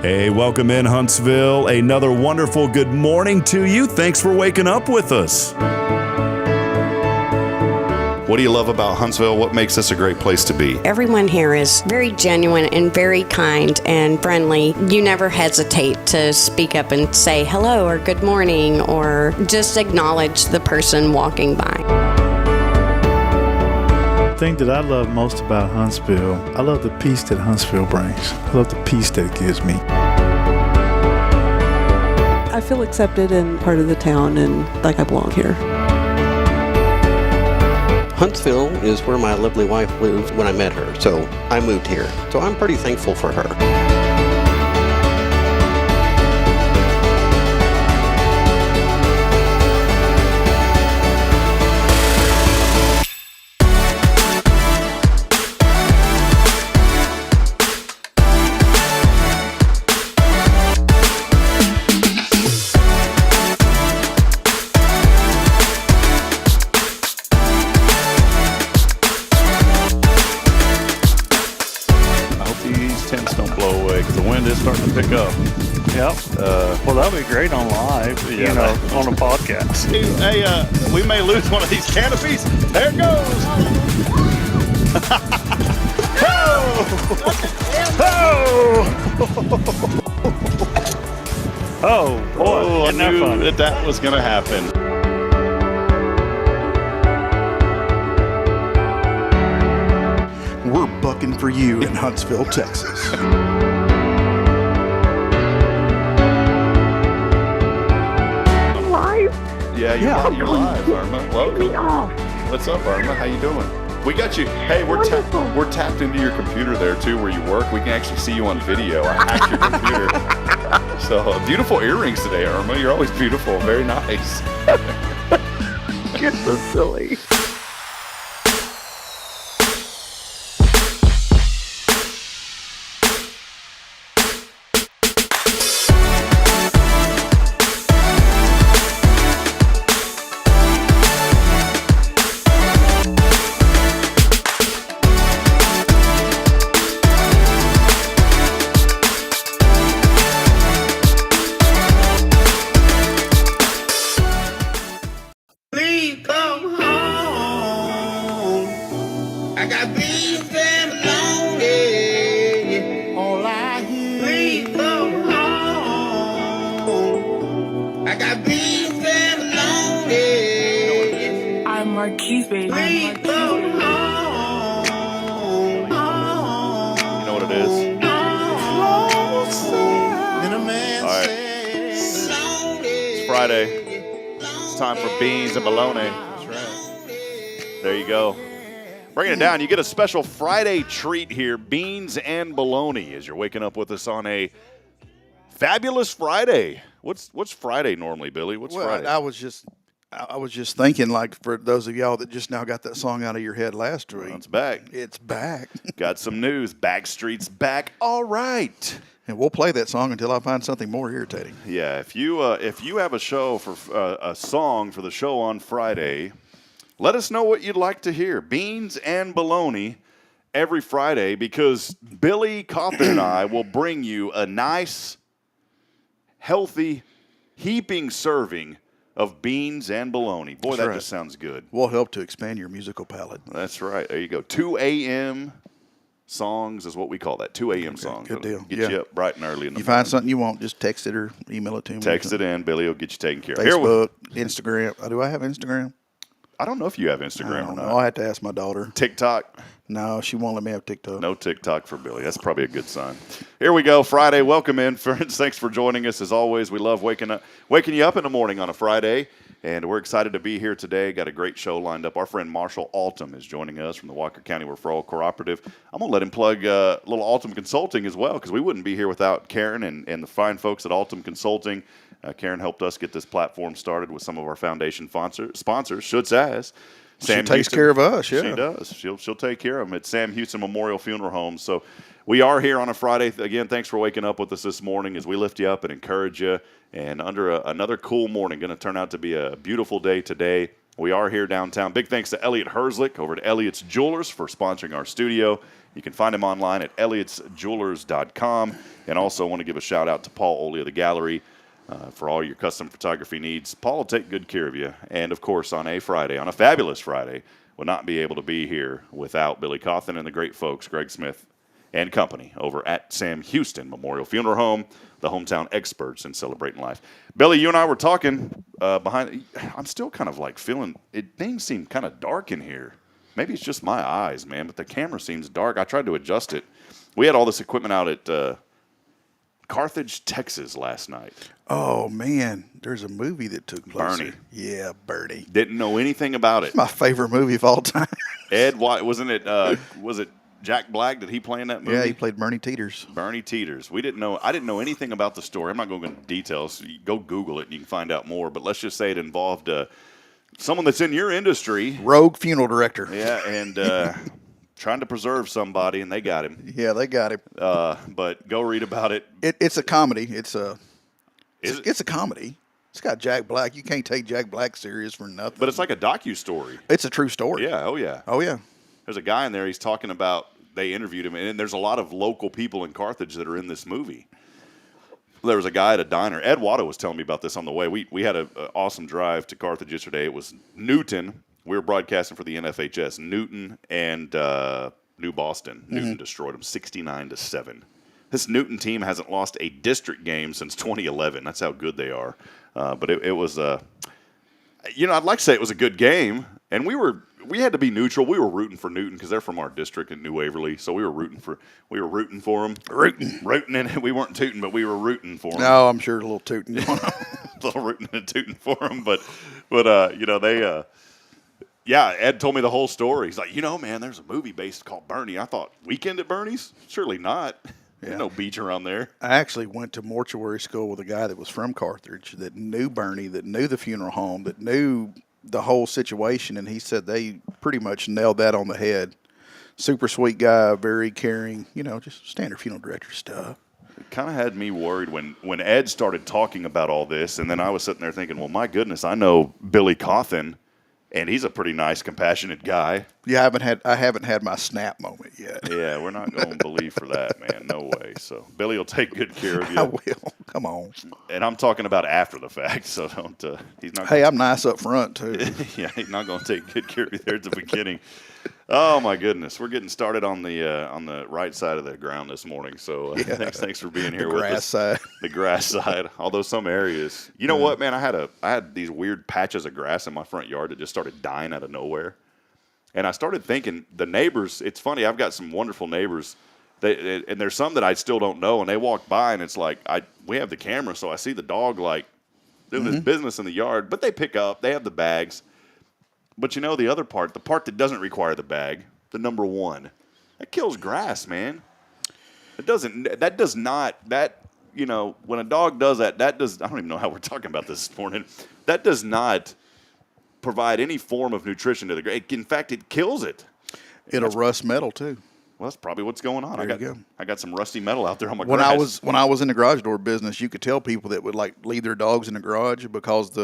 Hey, welcome in Huntsville. Another wonderful good morning to you. Thanks for waking up with us. What do you love about Huntsville? What makes this a great place to be? Everyone here is very genuine and very kind and friendly. You never hesitate to speak up and say hello or good morning or just acknowledge the person walking by. The thing that I love most about Huntsville, I love the peace that Huntsville brings. I love the peace that it gives me. I feel accepted and part of the town and like I belong here. Huntsville is where my lovely wife lived when I met her, so I moved here. So I'm pretty thankful for her. Starting to pick up. Yep. Well, that'll be great on live, on a podcast. Hey, we may lose one of these canopies. There it goes. Oh, boy. I knew that was going to happen. We're bucking for you in Huntsville, Texas. Yeah, you're live, Irma. Welcome. What's up, Irma? How you doing? We got you. Hey, we're tapped into your computer there too, where you work. We can actually see you on video. I hacked your computer. So beautiful earrings today, Irma. You're always beautiful. Very nice. You're so silly. Beans and bologna. That's right. There you go. Bringing it down. You get a special Friday treat here. Beans and bologna as you're waking up with us on a fabulous Friday. What's Friday normally, Billy? What's Friday? I was just thinking, like, for those of y'all that just now got that song out of your head last week. Well, it's back. It's back. Got some news. Backstreet's back. All right. And we'll play that song until I find something more irritating. Yeah, if you have a show for a song for the show on Friday, let us know what you'd like to hear. Beans and bologna every Friday, because Billy, Cauthen, and I will bring you a nice, healthy, heaping serving of beans and bologna. Boy, that just sounds good. Will help to expand your musical palate. That's right. There you go. 2 a.m. songs is what we call that. 2 a.m. songs. Good deal. Get you up bright and early in the morning. You find something you want, just text it or email it to me. Text it in. Billy will get you taken care of. Facebook, Instagram. Do I have Instagram? I don't know if you have Instagram or not. I'll have to ask my daughter. TikTok? No, she won't let me have TikTok. No TikTok for Billy. That's probably a good sign. Here we go. Friday. Welcome in, friends. Thanks for joining us. As always, we love waking you up in the morning on a Friday. And we're excited to be here today. Got a great show lined up. Our friend Marshall Altom is joining us from the Walker County Referral Cooperative. I'm going to let him plug a little Altom Consulting as well, because we wouldn't be here without Karen and the fine folks at Altom Consulting. Karen helped us get this platform started with some of our foundation sponsors, such as Sam takes care of us, yeah. She does. She'll take care of them at Sam Houston Memorial Funeral Home. So we are here on a Friday. Again, thanks for waking up with us this morning as we lift you up and encourage you. And under another cool morning, going to turn out to be a beautiful day today. We are here downtown. Big thanks to Elliot Herzlich over at Elliot's Jewelers for sponsoring our studio. You can find him online at elliotsjewelers.com. And also want to give a shout out to Paul Oley of the Gallery for all your custom photography needs. Paul will take good care of you. And, of course, on a fabulous Friday, will not be able to be here without Billy Cauthen and the great folks, Greg Smith and company, over at Sam Houston Memorial Funeral Home, the hometown experts in celebrating life. Billy, you and I were talking behind. I'm still kind of like feeling things seem kind of dark in here. Maybe it's just my eyes, man, but the camera seems dark. I tried to adjust it. We had all this equipment out at Carthage, Texas last night. Oh, man. There's a movie that took place. Bernie. Yeah, Bernie. Didn't know anything about it. My favorite movie of all time. Ed, wasn't it? Was it Jack Black? Did he play in that movie? Yeah, he played Bernie Teeters. Bernie Teeters. I didn't know anything about the story. I'm not going into details. You go Google it and you can find out more. But let's just say it involved someone that's in your industry. Rogue funeral director. Yeah, and trying to preserve somebody, and they got him. Yeah, they got him. But go read about it. It's a comedy. It's a comedy. It's got Jack Black. You can't take Jack Black serious for nothing. But it's like a docu-story. It's a true story. Yeah, oh yeah. Oh, yeah. There's a guy in there, he's talking about, they interviewed him, and there's a lot of local people in Carthage that are in this movie. There was a guy at a diner. Ed Watto was telling me about this on the way. We had an awesome drive to Carthage yesterday. It was Newton. We were broadcasting for the NFHS. Newton and New Boston. Newton destroyed them 69-7. This Newton team hasn't lost a district game since 2011. That's how good they are. But it was, I'd like to say it was a good game. And we had to be neutral. We were rooting for Newton because they're from our district in New Waverly. So we were rooting for them. Rooting in it. We weren't tooting, but we were rooting for them. No, I'm sure a little tooting going on. A little rooting and tooting for them. But they. Yeah, Ed told me the whole story. He's like, man, there's a movie based called Bernie. I thought, Weekend at Bernie's? Surely not. There's no beach around there. I actually went to mortuary school with a guy that was from Carthage that knew Bernie, that knew the funeral home, that knew the whole situation, and he said they pretty much nailed that on the head. Super sweet guy, very caring, just standard funeral director stuff. It kind of had me worried when Ed started talking about all this, and then I was sitting there thinking, well, my goodness, I know Billy Cauthen, and he's a pretty nice, compassionate guy. Yeah, I haven't had my snap moment yet. Yeah, we're not going to believe for that, man. No way. So Billy will take good care of you. I will. Come on. And I'm talking about after the fact, so don't. He's not. Hey, I'm nice up front too. Yeah, he's not going to take good care of you there at the beginning. Oh my goodness, we're getting started on the right side of the ground this morning. So thanks for being here with us. Side. The grass side. Although some areas, you know what, man, I had these weird patches of grass in my front yard that just started dying out of nowhere, and I started thinking the neighbors. It's funny, I've got some wonderful neighbors. And there's some that I still don't know, and they walk by, and it's like we have the camera, so I see the dog like doing his business in the yard, but they pick up, they have the bags. But the other part, the part that doesn't require the bag, the number one, that kills grass, man. When a dog does that, I don't even know how we're talking about this morning. That does not provide any form of nutrition to the grass. In fact, it kills it. It'll rust metal too. Well, that's probably what's going on. There I got some rusty metal out there on my when grass. When I was in the garage door business, you could tell people that would like leave their dogs in the garage because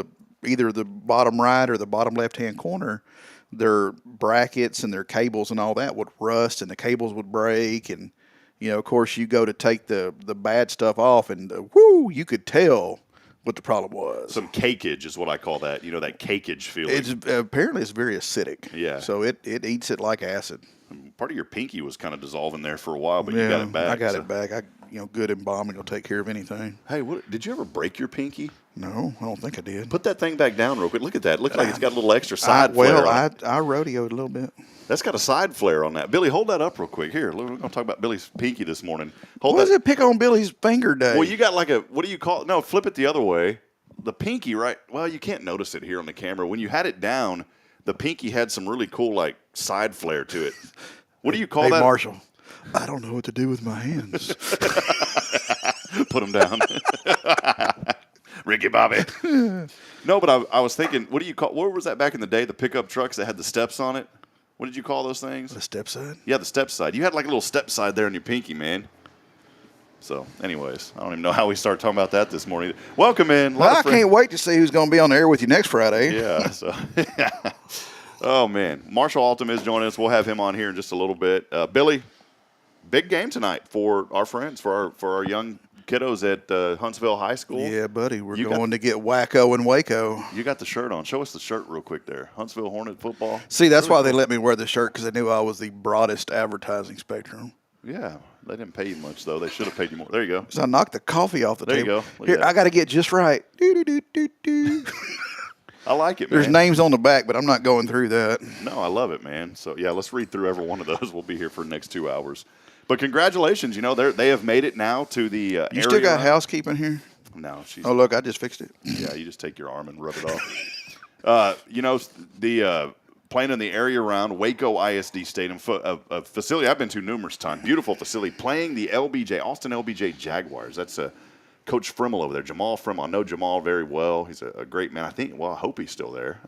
either the bottom right or the bottom left-hand corner, their brackets and their cables and all that would rust and the cables would break. And, of course, you go to take the bad stuff off and, you could tell what the problem was. Some cakeage is what I call that, that cakeage feeling. Apparently it's very acidic. Yeah. So it eats it like acid. Part of your pinky was kind of dissolving there for a while, but you got it back. I got it back. Good embalming will take care of anything. Hey, did you ever break your pinky? No, I don't think I did. Put that thing back down real quick. Look at that. Looks like it's got a little extra side flare on it. I rodeoed a little bit. That's got a side flare on that. Billy, hold that up real quick. Here, we're going to talk about Billy's pinky this morning. What does it pick on Billy's finger day? Well, you got like what do you call it? No, flip it the other way. The pinky, right? Well, you can't notice it here on the camera. When you had it down, the pinky had some really cool side flare to it. What do you call that? Hey, Marshall, I don't know what to do with my hands. Put them down. Ricky Bobby. No, but I was thinking, what was that back in the day, the pickup trucks that had the steps on it? What did you call those things? The step side? Yeah, the step side. You had like a little step side there on your pinky, man. So, anyways, I don't even know how we start talking about that this morning. Welcome in. I can't wait to see who's going to be on the air with you next Friday. Yeah. So, oh man, Marshall Altom is joining us. We'll have him on here in just a little bit. Billy, big game tonight for our friends, for our young kiddos at Huntsville High School. Yeah, buddy, we're going to get wacko in Waco. You got the shirt on. Show us the shirt real quick there. Huntsville Hornet football. See, that's why they let me wear the shirt, because they knew I was the broadest advertising spectrum. Yeah, they didn't pay you much though. They should have paid you more. There you go. So I knocked the coffee off the There you table. go. Look Here, at that. I got to get just right. Do. I like it, man. There's names on the back, but I'm not going through that. No, I love it, man. So, yeah, let's read through every one of those. We'll be here for the next 2 hours. But congratulations. You know, they have made it now to the You still got housekeeping here? No. She's, Oh, look, I just fixed it. yeah, you just take your arm and rub it off. You know, the playing in the area around Waco ISD Stadium, a facility I've been to numerous times. Beautiful facility. Playing the Austin LBJ Jaguars. That's Coach Frimmel over there, Jamal Frimmel. I know Jamal very well. He's a great man. I hope he's still there.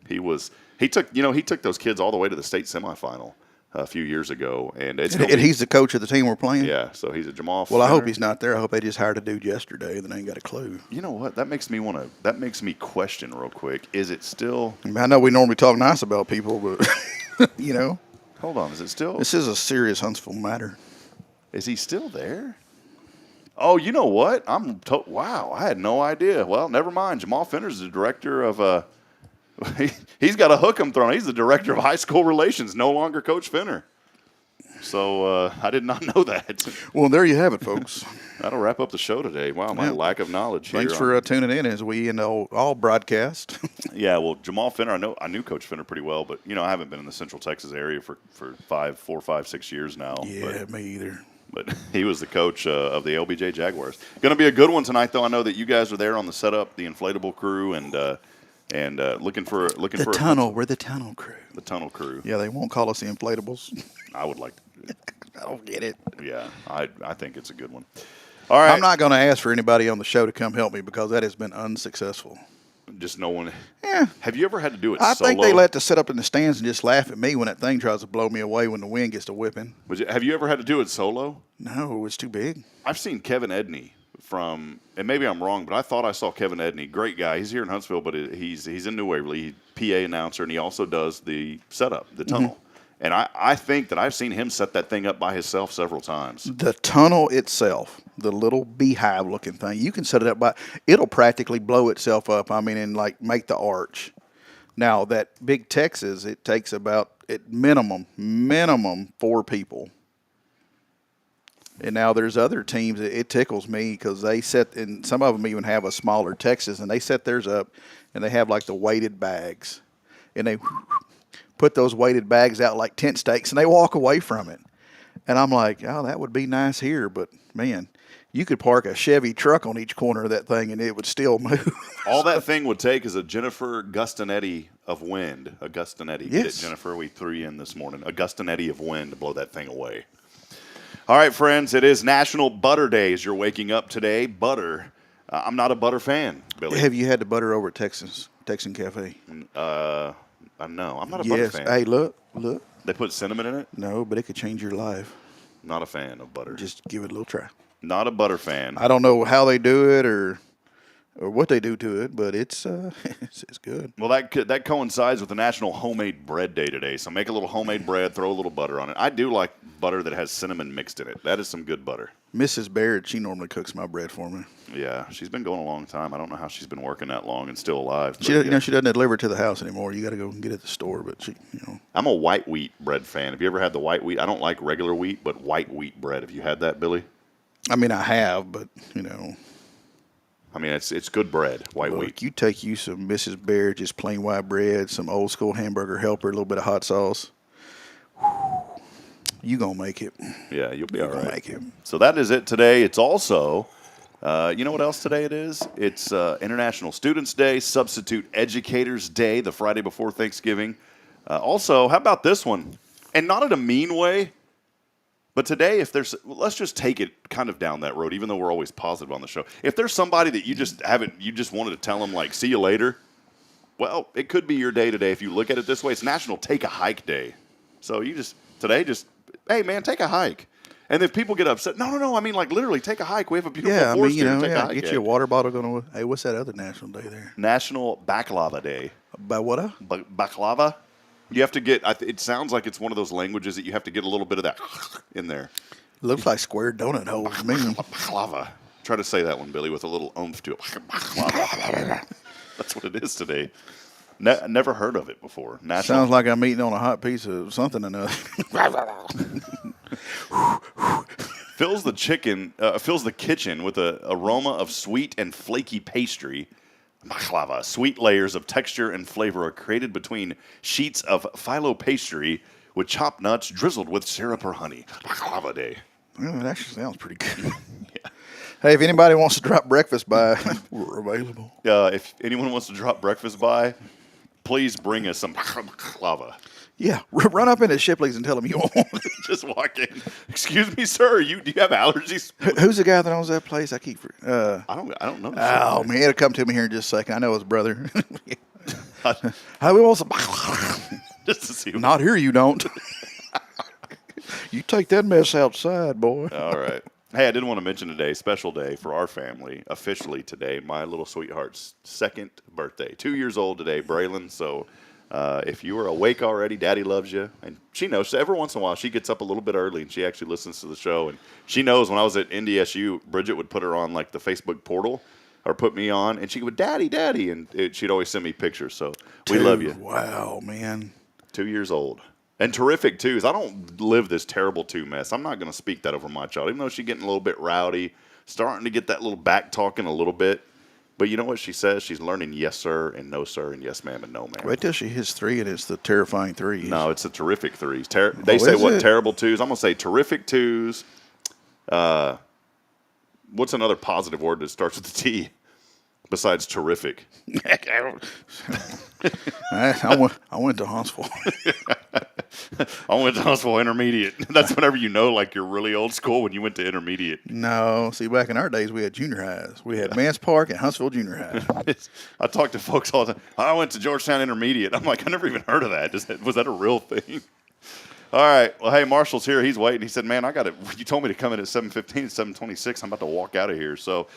He took those kids all the way to the state semifinal a few years ago, and He's the coach of the team we're playing? Yeah, so he's a Jamal. Well, I hope Finner. he's not there. I hope they just hired a dude yesterday that ain't got a clue. You know what? That makes me question real quick. Is it still? I mean, I know we normally talk nice about people, but you know, Hold on. Is it still? this is a serious Huntsville matter. Is he still there? Oh, you know what? Wow, I had no idea. Well, never mind. Jamal Finner's the director of he's got a hook 'em thrown. He's the director of high school relations, no longer Coach Finner. So I did not know that. Well, there you have it, folks. That'll wrap up the show today. Wow, my Yeah. lack of knowledge here. Thanks for tuning in as we end all broadcast. Yeah, well, Jamal Finner, I knew Coach Finner pretty well, but, I haven't been in the Central Texas area for 4, 5, 6 years now. Yeah, me either. But he was the coach of the LBJ Jaguars. Going to be a good one tonight, though. I know that you guys are there on the setup, the inflatable crew, and looking for The tunnel. We're the tunnel crew. the tunnel crew. Yeah, they won't call us the inflatables. I would like to. I don't get it. Yeah, I think it's a good one. All right, I'm not going to ask for anybody on the show to come help me because that has been unsuccessful. just no one. Yeah. Have you ever had to do it? I solo? think they let to sit up in the stands and just laugh at me when that thing tries to blow me away when the wind gets to whipping. Have you ever had to do it solo? No, it's too big. I've seen Kevin Edney from, and maybe I'm wrong, but I thought I saw Kevin Edney. Great guy. He's here in Huntsville, but he's in New Waverly. He's PA announcer, and he also does the setup, the tunnel. Mm-hmm. And I think that I've seen him set that thing up by himself several times. The tunnel itself, the little beehive-looking thing, you can set it up it'll practically blow itself up. I mean, and like make the arch. Now that Big Texas, it takes about at minimum 4 people. And now there's other teams. It tickles me because they set, and some of them even have a smaller Texas, and they set theirs up, and they have like the weighted bags, and they put those weighted bags out like tent stakes, and they walk away from it. And I'm like, oh, that would be nice here, but man, you could park a Chevy truck on each corner of that thing, and it would still move. All that thing would take is a Jennifer Gustanetti of wind. A Gustanetti. Get it, Yes. Jennifer, we threw you in this morning. A Gustanetti of wind to blow that thing away. All right, friends, it is National Butter Day as you're waking up today. Butter. I'm not a butter fan, Billy. Have you had the butter over at Texan Cafe? No, I'm not a butter Yes. fan. Hey, look. They put cinnamon in it? No, but it could change your life. Not a fan of butter. Just give it a little try. Not a butter fan. I don't know how they do it or what they do to it, but it's it's good. Well, that coincides with the National Homemade Bread Day today. So make a little homemade bread, throw a little butter on it. I do like butter that has cinnamon mixed in it. That is some good butter. Mrs. Baird, she normally cooks my bread for me. Yeah, she's been going a long time. I don't know how she's been working that long and still alive. She, but, yeah. she doesn't deliver it to the house anymore. You got to go and get it at the store. But she, I'm a white wheat bread fan. Have you ever had the white wheat? I don't like regular wheat, but white wheat bread. Have you had that, Billy? I mean, I have, but I mean, it's good bread, white look, wheat. you take you some Mrs. Baird, just plain white bread, some old school hamburger helper, a little bit of hot sauce. You gonna make it. Yeah, you'll be all Gonna right. make it. So that is it today. It's also, you know what else today it is? It's International Students Day, Substitute Educators Day, the Friday before Thanksgiving. Also, how about this one? And not in a mean way, but today, let's just take it kind of down that road, even though we're always positive on the show. If there's somebody that you just wanted to tell them, like, see you later, well, it could be your day today if you look at it this way. It's National Take a Hike Day. So hey man, take a hike. And if people get upset, no, I mean, like, literally take a hike. We have a beautiful Yeah, I mean, forest you here to know, take a yeah, hike. get at. you a water bottle. Going to, hey, what's that other national day there? National Baklava Day. By what? Baklava? You have to get, it sounds like it's one of those languages that you have to get a little bit of that in there. Looks like square donut hole to me. Baklava. Try to say that one, Billy, with a little oomph to it. Baklava. That's what it is today. Never heard of it before. Sounds like I'm eating on a hot piece of something or another. Fills the kitchen with an aroma of sweet and flaky pastry. Baklava. Sweet layers of texture and flavor are created between sheets of phyllo pastry with chopped nuts drizzled with syrup or honey. Baklava Day. Well, it actually sounds pretty good. Yeah. Hey, if anybody wants to drop breakfast by, we're available. If anyone wants to drop breakfast by, please bring us some baklava. Yeah, run up into Shipley's and tell them you want it. Just walk in. Excuse me, sir. Do you have allergies? Who's the guy that owns that place? I keep. I don't know. Oh man, it'll come to me here in just a second. I know his brother. How we want some? Just to see. Not here, you don't. You take that mess outside, boy. All right. Hey, I did want to mention today, special day for our family. Officially today, my little sweetheart's 2nd birthday. 2 years old today, Braylon. So if you are awake already, Daddy loves you. And she knows. So every once in a while, she gets up a little bit early, and she actually listens to the show. And she knows when I was at NDSU, Bridget would put her on, like, the Facebook portal or put me on. And she would, Daddy. And she'd always send me pictures. So we love you. Wow, man. 2 years old. And terrific twos. I don't live this terrible two mess. I'm not going to speak that over my child, even though she's getting a little bit rowdy, starting to get that little back talking a little bit. But you know what she says? She's learning yes, sir, and no, sir, and yes, ma'am, and no, ma'am. Wait till she hits 3 and it's the terrifying 3s. No, it's the terrific 3s. They say what? Terrible 2s. I'm going to say terrific 2s. What's another positive word that starts with a T besides terrific? I went to Huntsville. I went to Huntsville Intermediate. That's whenever you know, like, you're really old school when you went to intermediate. No. See, back in our days, we had junior highs. We had Mance Park and Huntsville Junior High. I talk to folks all the time. I went to Georgetown Intermediate. I'm like, I never even heard of that. Was that a real thing? All right. Well, hey, Marshall's here. He's waiting. He said, man, I got it. You told me to come in at 7:15, 7:26. I'm about to walk out of here. So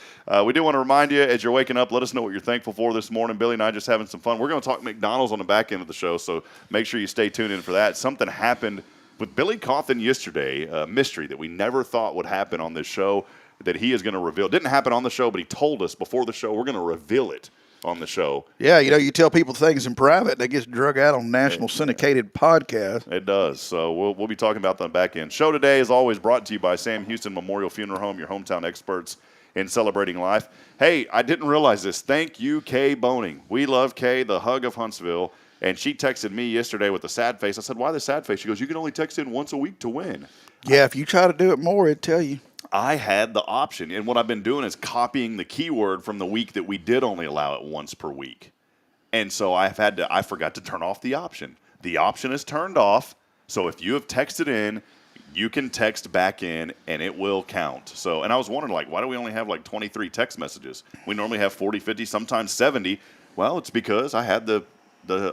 we do want to remind you, as you're waking up, let us know what you're thankful for this morning. Billy and I just having some fun. We're going to talk McDonald's on the back end of the show, so make sure you stay tuned in for that. Something happened with Billy Cauthen yesterday, a mystery that we never thought would happen on this show that he is going to reveal. It didn't happen on the show, but he told us before the show we're going to reveal it on the show. Yeah, you know, you tell people things in private, they get drug out on national syndicated podcast. It does. So we'll be talking about that on the back end. Show today is always brought to you by Sam Houston Memorial Funeral Home, your hometown experts in celebrating life. Hey, I didn't realize this. Thank you, Kay Boning. We love Kay, the hug of Huntsville. And she texted me yesterday with a sad face. I said, why the sad face? She goes, you can only text in once a week to win. Yeah, if you try to do it more, it'd tell you. I had the option, and what I've been doing is copying the keyword from the week that we did only allow it once per week. And so I forgot to turn off the option. The option is turned off, so if you have texted in, you can text back in, and it will count. So, and I was wondering, like, why do we only have, like, 23 text messages? We normally have 40, 50, sometimes 70. Well, it's because I had the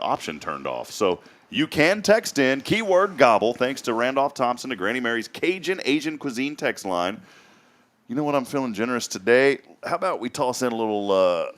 option turned off. So you can text in, keyword gobble, thanks to Randolph Thompson, to Granny Mary's Cajun Asian Cuisine text line. You know what, I'm feeling generous today. How about we toss in a little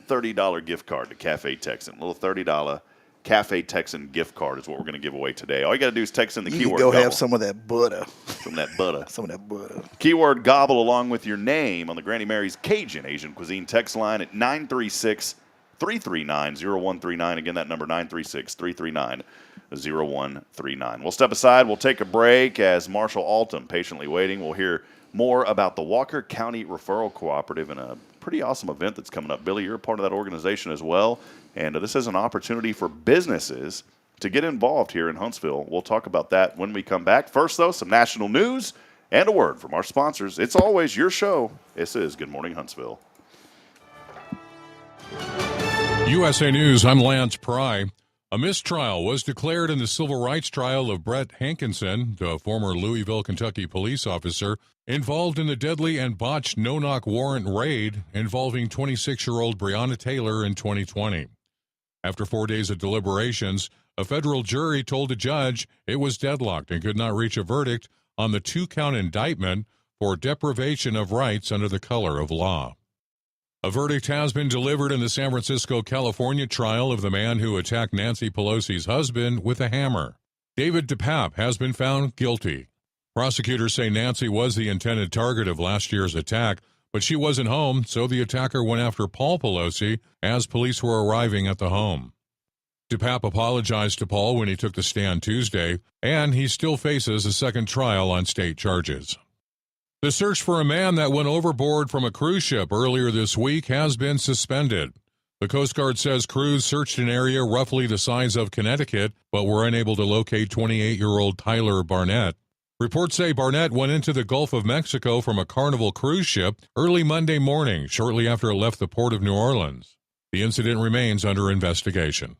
$30 gift card to Cafe Texan? A little $30 Cafe Texan gift card is what we're going to give away today. All you got to do is text in the keyword go gobble. have some of that butter. Some of that butter. Some of that butter. Keyword gobble along with your name on the Granny Mary's Cajun Asian Cuisine text line at 936-339-0139. Again, that number, 936-339-0139. We'll step aside. We'll take a break as Marshall Altom patiently waiting. We'll hear more about the Walker County Referral Cooperative and a pretty awesome event that's coming up. Billy, you're a part of that organization as well. And this is an opportunity for businesses to get involved here in Huntsville. We'll talk about that when we come back. First, though, some national news and a word from our sponsors. It's always your show. This is Good Morning Huntsville. USA News, I'm Lance Pry. A mistrial was declared in the civil rights trial of Brett Hankinson, the former Louisville, Kentucky police officer involved in the deadly and botched no-knock warrant raid involving 26-year-old Breonna Taylor in 2020. After 4 days of deliberations, a federal jury told the judge it was deadlocked and could not reach a verdict on the 2-count indictment for deprivation of rights under the color of law. A verdict has been delivered in the San Francisco, California trial of the man who attacked Nancy Pelosi's husband with a hammer. David DePape has been found guilty. Prosecutors say Nancy was the intended target of last year's attack, but she wasn't home, so the attacker went after Paul Pelosi as police were arriving at the home. DePape apologized to Paul when he took the stand Tuesday, and he still faces a second trial on state charges. The search for a man that went overboard from a cruise ship earlier this week has been suspended. The Coast Guard says crews searched an area roughly the size of Connecticut, but were unable to locate 28-year-old Tyler Barnett. Reports say Barnett went into the Gulf of Mexico from a Carnival cruise ship early Monday morning, shortly after it left the port of New Orleans. The incident remains under investigation.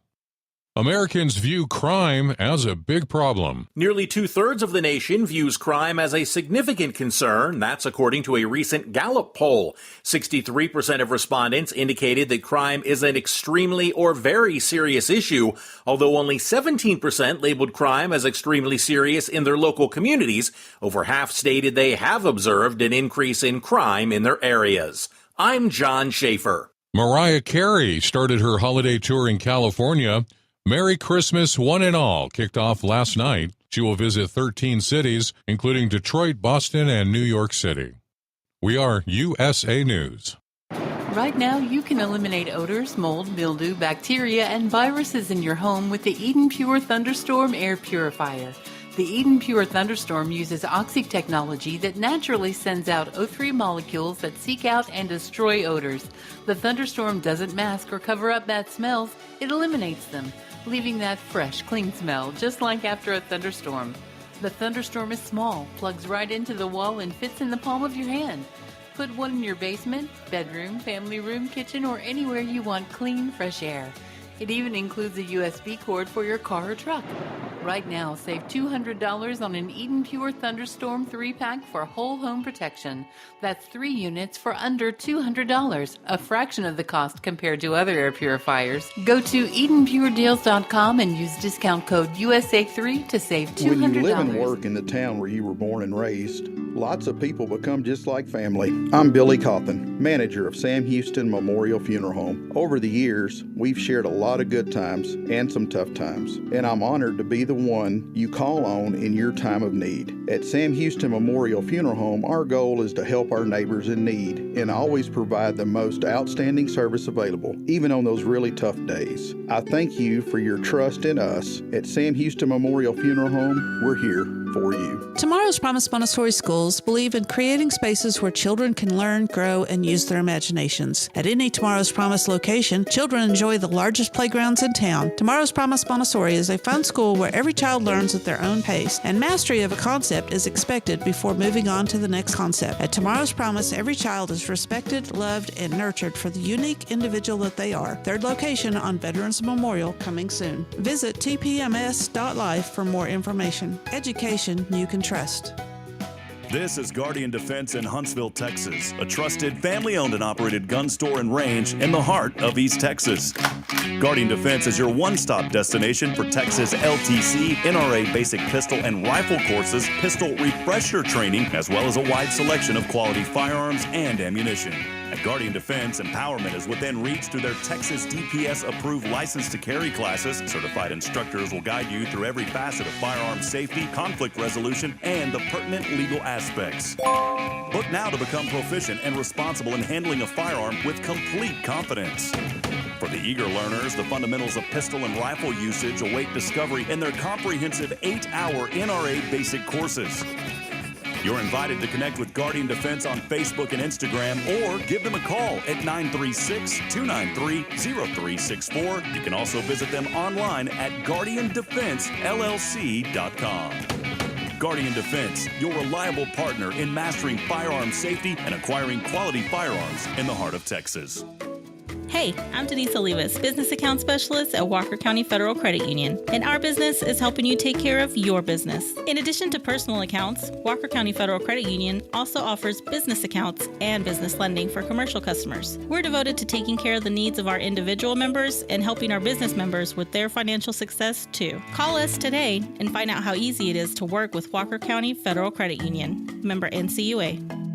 Americans view crime as a big problem. Nearly 2/3 of the nation views crime as a significant concern. That's according to a recent Gallup poll. 63% of respondents indicated that crime is an extremely or very serious issue, although only 17% labeled crime as extremely serious in their local communities. Over half stated they have observed an increase in crime in their areas. I'm John Schaefer. Mariah Carey started her holiday tour in California. Merry Christmas, one and all, kicked off last night. She will visit 13 cities, including Detroit, Boston, and New York City. We are USA News. Right now, you can eliminate odors, mold, mildew, bacteria, and viruses in your home with the Eden Pure Thunderstorm Air Purifier. The Eden Pure Thunderstorm uses oxy technology that naturally sends out O3 molecules that seek out and destroy odors. The Thunderstorm doesn't mask or cover up bad smells, it eliminates them, leaving that fresh, clean smell, just like after a thunderstorm. The Thunderstorm is small, plugs right into the wall, and fits in the palm of your hand. Put one in your basement, bedroom, family room, kitchen, or anywhere you want clean, fresh air. It even includes a USB cord for your car or truck. Right now, save $200 on an Eden Pure Thunderstorm 3-pack for whole home protection. That's 3 units for under $200, a fraction of the cost compared to other air purifiers. Go to EdenPureDeals.com and use discount code USA3 to save $200. When you live and work in the town where you were born and raised, lots of people become just like family. I'm Billy Cauthen, manager of Sam Houston Memorial Funeral Home. Over the years, we've shared a lot of good times and some tough times, and I'm honored to be the one you call on in your time of need. At Sam Houston Memorial Funeral Home, our goal is to help our neighbors in need and always provide the most outstanding service available, even on those really tough days. I thank you for your trust in us. At Sam Houston Memorial Funeral Home, we're here for you. Tomorrow's Promise Montessori schools believe in creating spaces where children can learn, grow, and use their imaginations. At any Tomorrow's Promise location, children enjoy the largest playgrounds in town. Tomorrow's Promise Montessori is a fun school where every child learns at their own pace, and mastery of a concept is expected before moving on to the next concept. At Tomorrow's Promise, every child is respected, loved, and nurtured for the unique individual that they are. Third location on Veterans Memorial, coming soon. Visit tpms.life for more information. Education you can trust. This is Guardian Defense in Huntsville, Texas, a trusted family-owned and operated gun store and range in the heart of East Texas. Guardian Defense is your one-stop destination for Texas LTC, NRA basic pistol and rifle courses, pistol refresher training, as well as a wide selection of quality firearms and ammunition. At Guardian Defense, empowerment is within reach through their Texas DPS-approved license to carry classes. Certified instructors will guide you through every facet of firearm safety, conflict resolution, and the pertinent legal aspects. Book now to become proficient and responsible in handling a firearm with complete confidence. For the eager learners, the fundamentals of pistol and rifle usage await discovery in their comprehensive 8-hour NRA basic courses. You're invited to connect with Guardian Defense on Facebook and Instagram, or give them a call at 936-293-0364. You can also visit them online at GuardianDefenseLLC.com. Guardian Defense, your reliable partner in mastering firearm safety and acquiring quality firearms in the heart of Texas. Hey, I'm Denise Olivas, Business Account Specialist at Walker County Federal Credit Union, and our business is helping you take care of your business. In addition to personal accounts, Walker County Federal Credit Union also offers business accounts and business lending for commercial customers. We're devoted to taking care of the needs of our individual members and helping our business members with their financial success too. Call us today and find out how easy it is to work with Walker County Federal Credit Union. Member NCUA.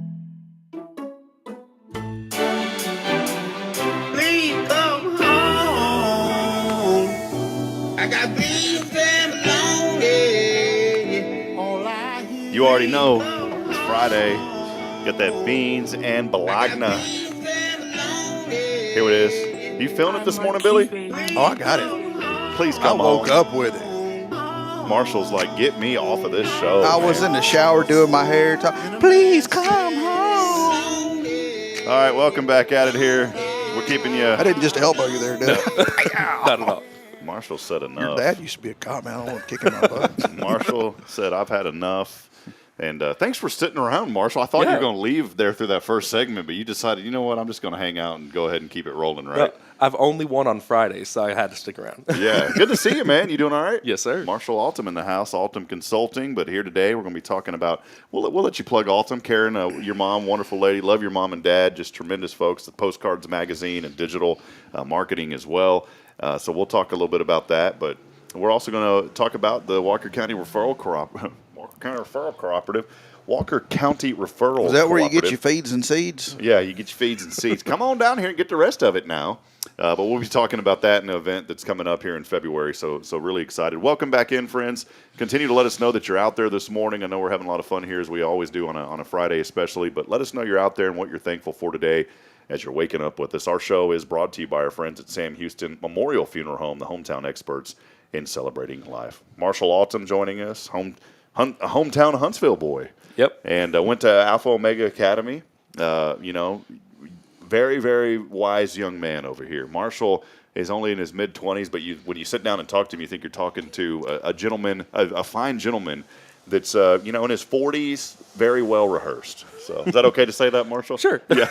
Please come home. I got beans and bologna. You already know it's Friday. Got that beans and bologna. Here it is. You feeling it this morning, Billy? Oh, I got it. Please come I woke on. up with it. Marshall's like, get me off of this show. I was in the shower doing my hair. Please come home. All right, welcome back at it here. We're keeping you. I didn't just elbow you there, did I? Not at all. Marshall said enough. Your dad used to be a cop, man. I don't want to kick him in my butt. Marshall said, I've had enough. And thanks for sitting around, Marshall. I thought you were going to leave there through that first segment, but you decided, you know what, I'm just going to hang out and go ahead and keep it rolling, right? No, I've only won on Fridays, so I had to stick around. Yeah, good to see you, man. You doing all right? Yes, sir. Marshall Altom in the house, Altom Consulting. But here today, we're going to be talking about, we'll let you plug Altom. Karen, your mom, wonderful lady. Love your mom and dad, just tremendous folks. The Postcards Magazine and digital marketing as well. So we'll talk a little bit about that. But we're also going to talk about the Walker County Referral Cooperative. Walker County Referral Is that where you get Cooperative. your feeds and seeds? Yeah, you get your feeds and seeds. Come on down here and get the rest of it now. But we'll be talking about that in an event that's coming up here in February. So really excited. Welcome back in, friends. Continue to let us know that you're out there this morning. I know we're having a lot of fun here, as we always do on a Friday especially. But let us know you're out there and what you're thankful for today as you're waking up with us. Our show is brought to you by our friends at Sam Houston Memorial Funeral Home, the hometown experts in celebrating life. Marshall Altom joining us, a hometown Huntsville boy. Yep. And went to Alpha Omega Academy. Very, very wise young man over here. Marshall is only in his mid-20s, but when you sit down and talk to him, you think you're talking to a gentleman, a fine gentleman that's, in his 40s, very well rehearsed. So is that okay to say that, Marshall? Sure. Yeah.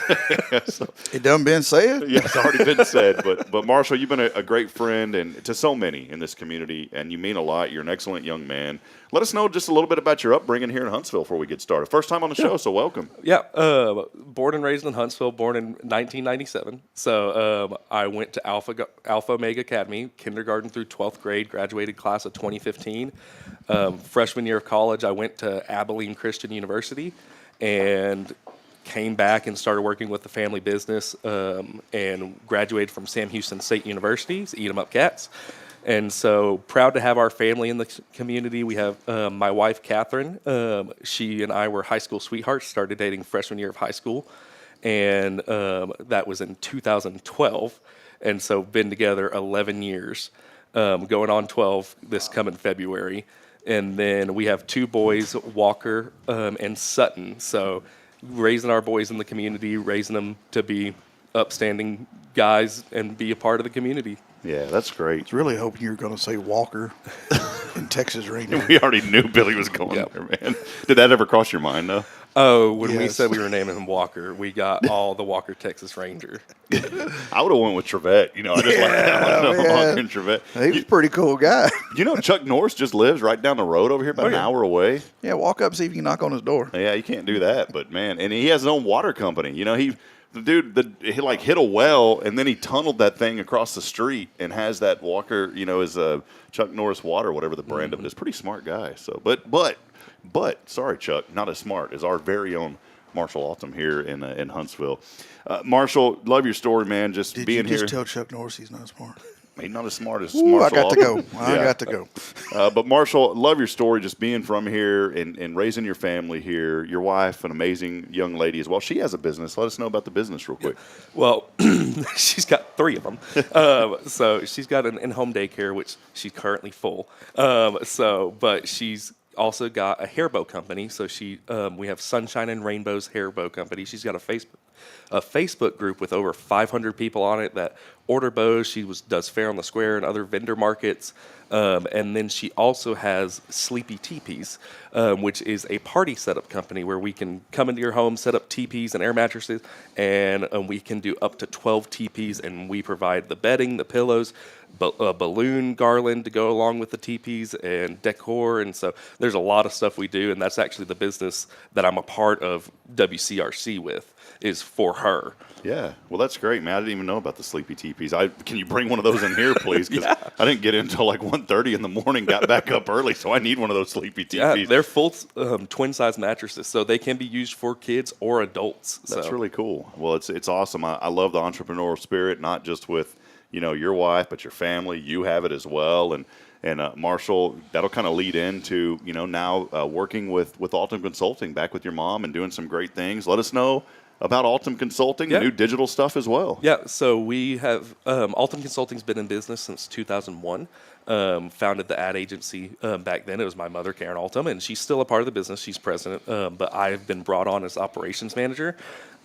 It done been said? Yeah, it's already been said. But Marshall, you've been a great friend and to so many in this community, and you mean a lot. You're an excellent young man. Let us know just a little bit about your upbringing here in Huntsville before we get started. First time on the show, so welcome. Yeah, born and raised in Huntsville, born in 1997. So I went to Alpha Omega Academy, kindergarten through 12th grade, graduated class of 2015. Freshman year of college, I went to Abilene Christian University and came back and started working with the family business and graduated from Sam Houston State University, Eat 'em Up Cats. And so proud to have our family in the community. We have my wife, Cauthen. She and I were high school sweethearts, started dating freshman year of high school. And that was in 2012. And so been together 11 years, going on 12 this coming February. And then we have two boys, Walker and Sutton. So raising our boys in the community, raising them to be upstanding guys and be a part of the community. Yeah, that's great. I was really hoping you were going to say Walker in Texas Ranger. We already knew Billy was going there, man. Did that ever cross your mind, though? Oh, when we said we were naming him Walker, we got all the Walker Texas Ranger. I would have went with Trevette. I just like Walker and Trevette. He was a pretty cool guy. Chuck Norris just lives right down the road over here, about an hour away. Yeah, walk up, see if you can knock on his door. Yeah, you can't do that, but man, and he has his own water company. The dude, he like hit a well and then he tunneled that thing across the street and has that Walker, his Chuck Norris water, whatever the brand of it is. Pretty smart guy. So, but sorry, Chuck, not as smart as our very own Marshall Altom here in Huntsville. Marshall, love your story, man. Just Did being you just here. tell Chuck Norris he's not smart? He's not as smart as Ooh, Marshall I got Altom. I got to go. But Marshall, love your story, just being from here and raising your family here. Your wife, an amazing young lady as well. She has a business. Let us know about the business real quick. Well, she's got 3 of them. So she's got an in-home daycare, which she's currently full. But she's also got a hair bow company. So we have Sunshine and Rainbows Hair Bow Company. She's got a Facebook group with over 500 people on it that order bows. She does Fair on the Square and other vendor markets. And then she also has Sleepy Teepees, which is a party setup company where we can come into your home, set up teepees and air mattresses, and we can do up to 12 teepees, and we provide the bedding, the pillows, a balloon garland to go along with the teepees, and decor. And so there's a lot of stuff we do, and that's actually the business that I'm a part of WCRC with, is for her. Yeah, well, that's great, man. I didn't even know about the Sleepy Teepees. Can you bring one of those in here, please? Because Yeah. I didn't get in until like 1:30 in the morning, got back up early, so I need one of those Sleepy Teepees. Yeah, they're full twin-size mattresses, so they can be used for kids or adults. That's So. really cool. Well, it's awesome. I love the entrepreneurial spirit, not just with your wife, but your family. You have it as well, and Marshall, that'll kind of lead into now working with Altom Consulting, back with your mom and doing some great things. Let us know about Altom Consulting, the new digital stuff as well. Yeah, so we have Altom Consulting's been in business since 2001. Founded the ad agency back then. It was my mother, Karen Altom, and she's still a part of the business. She's president, but I've been brought on as operations manager.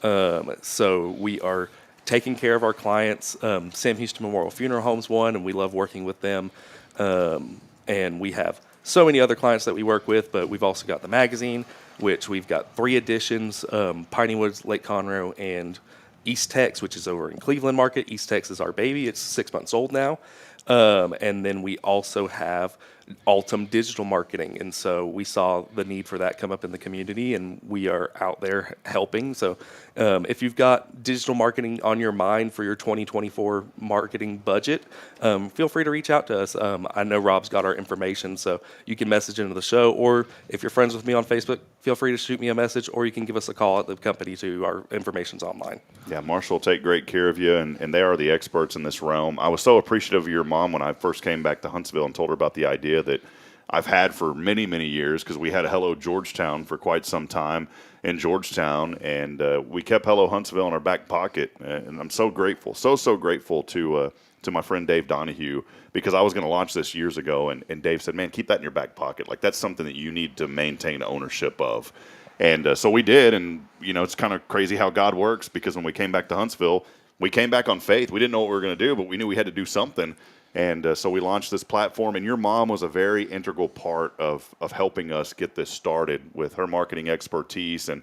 So we are taking care of our clients. Sam Houston Memorial Funeral Home's one, and we love working with them. And we have so many other clients that we work with, but we've also got the magazine, which we've got 3 editions, Piney Woods, Lake Conroe, and East Tex, which is over in Cleveland Market. East Tex is our baby. It's 6 months old now. And then we also have Altom Digital Marketing. And so we saw the need for that come up in the community, and we are out there helping. So if you've got digital marketing on your mind for your 2024 marketing budget, feel free to reach out to us. I know Rob's got our information, so you can message into the show, or if you're friends with me on Facebook, feel free to shoot me a message, or you can give us a call at the company too. Our information's online. Yeah, Marshall will take great care of you, and they are the experts in this realm. I was so appreciative of your mom when I first came back to Huntsville and told her about the idea that I've had for many, many years, because we had Hello Georgetown for quite some time in Georgetown, and we kept Hello Huntsville in our back pocket, and I'm so grateful, so grateful to my friend Dave Donahue, because I was going to launch this years ago, and Dave said, man, keep that in your back pocket. Like, that's something that you need to maintain ownership of. And so we did, and it's kind of crazy how God works, because when we came back to Huntsville, we came back on faith. We didn't know what we were going to do, but we knew we had to do something. And so we launched this platform, and your mom was a very integral part of helping us get this started with her marketing expertise. And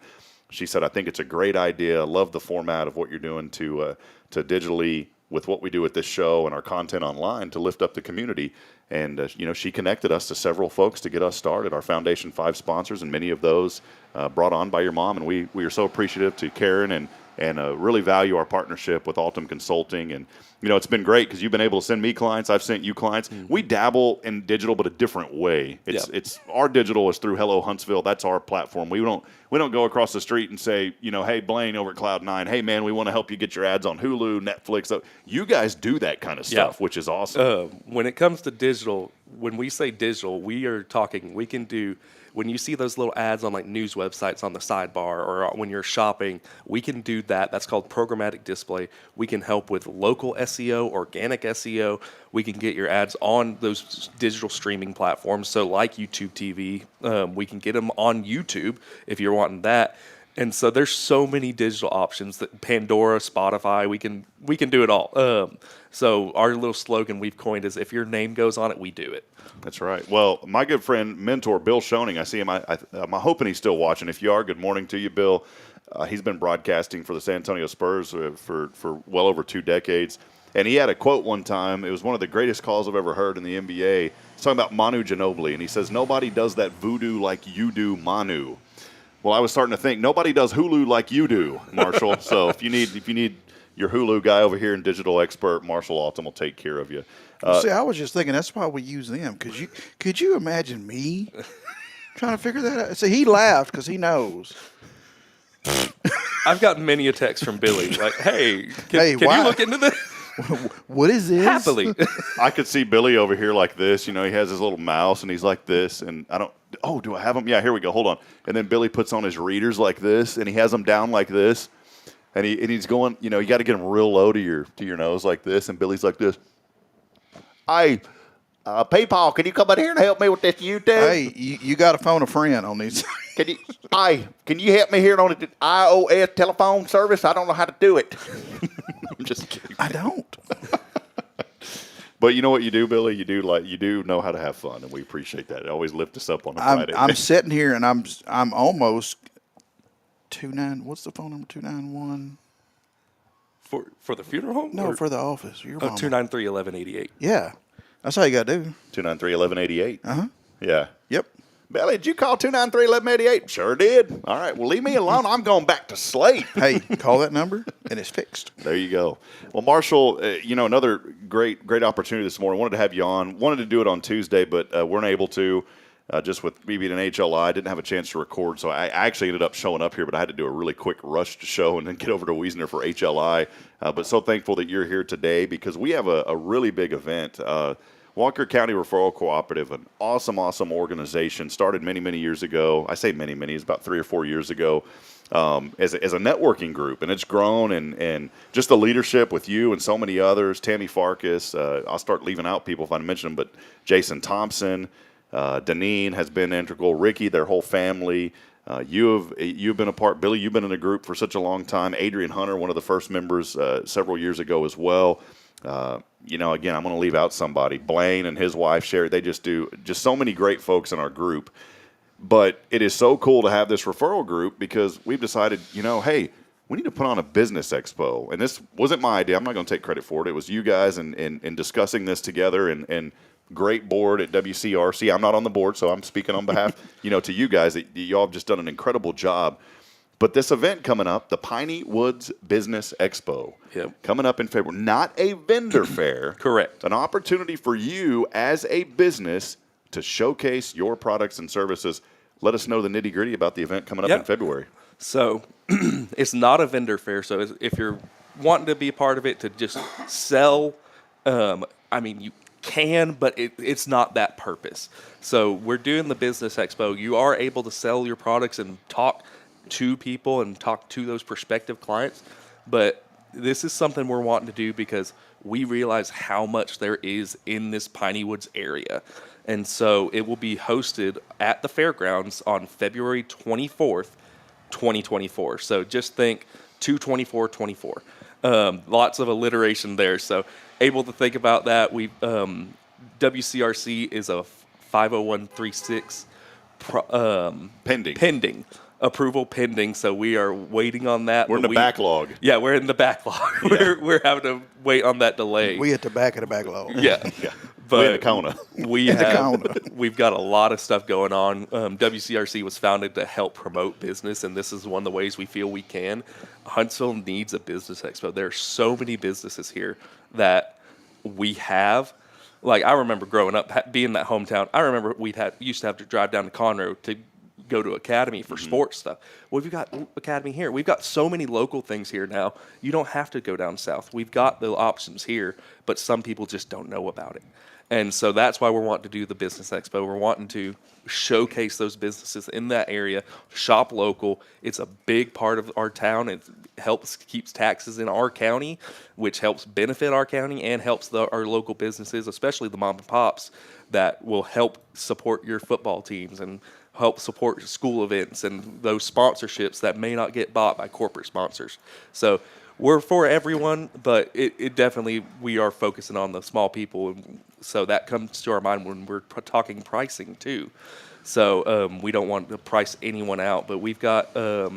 she said, I think it's a great idea. I love the format of what you're doing to digitally, with what we do with this show and our content online, to lift up the community. And, she connected us to several folks to get us started, our Foundation 5 sponsors, and many of those brought on by your mom. And we are so appreciative to Karen and really value our partnership with Altom Consulting. And, it's been great, because you've been able to send me clients. I've sent you clients. Mm-hmm. We dabble in digital, but a different way. It's our digital is through Hello Huntsville. That's our platform. We don't go across the street and say, hey, Blaine over at Cloud9, hey, man, we want to help you get your ads on Hulu, Netflix. So you guys do that kind of stuff, which is awesome. When it comes to digital, when we say digital, we are talking, we can do, when you see those little ads on like news websites on the sidebar, or when you're shopping, we can do that. That's called programmatic display. We can help with local SEO, organic SEO. We can get your ads on those digital streaming platforms. So like YouTube TV, we can get them on YouTube if you're wanting that. And so there's so many digital options, that Pandora, Spotify, we can do it all. So our little slogan we've coined is, if your name goes on it, we do it. That's right. Well, my good friend, mentor, Bill Schoening, I see him. I'm hoping he's still watching. If you are, good morning to you, Bill. He's been broadcasting for the San Antonio Spurs for well over 2 decades. And he had a quote one time. It was one of the greatest calls I've ever heard in the NBA. He's talking about Manu Ginobili, and he says, nobody does that voodoo like you do, Manu. Well, I was starting to think, nobody does Hulu like you do, Marshall. So if you need your Hulu guy over here and digital expert, Marshall Altom will take care of you. See, I was just thinking that's why we use them. Could you imagine me trying to figure that out? See, he laughed because he knows. I've gotten many a text from Billy, like, hey, can you look into this? What is this? Happily. I could see Billy over here like this. He has his little mouse, and he's like this. And do I have him? Yeah, here we go. Hold on. And then Billy puts on his readers like this, and he has them down like this. And he's going, you got to get them real low to your nose like this. And Billy's like this. Hey, PayPal, can you come in here and help me with this YouTube? Hey, you got to phone a friend on these. Can you help me here on the iOS telephone service? I don't know how to do it. Just kidding. I don't. But you know what you do, Billy? You do know how to have fun, and we appreciate that. It always lifts us up on a Friday. I'm sitting here and I'm almost 29. What's the phone number? 291. For the funeral home? No, or? for the office. Your Oh, mama. 293-1188. Yeah, that's all you got to do. 293-1188. Uh-huh. Yeah. Yep. Billy, did you call 293-1188? Sure did. All right. Well, leave me alone. I'm going back to sleep. Hey, call that number and it's fixed. There you go. Well, Marshall, another great opportunity this morning. Wanted to have you on. Wanted to do it on Tuesday, but weren't able to. Just with me being an HLI, didn't have a chance to record, so I actually ended up showing up here, but I had to do a really quick rush show and then get over to Wiesner for HLI. But so thankful that you're here today because we have a really big event. Walker County Referral Cooperative, an awesome organization, started many years ago. I say many, it's about 3 or 4 years ago, as a networking group, and it's grown, and just the leadership with you and so many others, Tammy Farkas, I'll start leaving out people if I mention them, but Jason Thompson, Deneen has been integral, Ricky, their whole family. You've been a part, Billy, you've been in a group for such a long time. Adrian Hunter, one of the first members several years ago as well. Again, I'm going to leave out somebody. Blaine and his wife, Sherry, they just do so many great folks in our group. But it is so cool to have this referral group because we've decided, hey, we need to put on a business expo. And this wasn't my idea. I'm not going to take credit for it. It was you guys and discussing this together and great board at WCRC. I'm not on the board, so I'm speaking on behalf, to you guys. That y'all have just done an incredible job. But this event coming up, the Piney Woods Business Expo, coming up in February, not a vendor fair. Correct. An opportunity for you as a business to showcase your products and services. Let us know the nitty-gritty about the event coming up in February. So it's not a vendor fair. So if you're wanting to be a part of it to just sell, you can, but it's not that purpose. So we're doing the Business Expo. You are able to sell your products and talk to people and talk to those prospective clients, but this is something we're wanting to do because we realize how much there is in this Piney Woods area. And so it will be hosted at the fairgrounds on February 24th, 2024. So just think 2/24/24. Lots of alliteration there. So able to think about that. WCRC is a 501(c)(3) pending. Approval pending, so we are waiting on that. We're in the backlog. Yeah, we're in the backlog. Yeah. We're having to wait on that delay. We at the back of the backlog. Yeah. But we're in the corner. We've got a lot of stuff going on. WCRC was founded to help promote business, and this is one of the ways we feel we can. Huntsville needs a business expo. There are so many businesses here that we have. Like, I remember growing up, being in that hometown, I remember used to have to drive down to Conroe to go to Academy for sports stuff. Well, we've got Academy here. We've got so many local things here now. You don't have to go down south. We've got the options here, but some people just don't know about it. And so that's why we're wanting to do the Business Expo. We're wanting to showcase those businesses in that area, shop local. It's a big part of our town. It keeps taxes in our county, which helps benefit our county and helps our local businesses, especially the mom and pops, that will help support your football teams and help support school events and those sponsorships that may not get bought by corporate sponsors. So we're for everyone, but it definitely, we are focusing on the small people. And so that comes to our mind when we're talking pricing too. So we don't want to price anyone out, but we've got a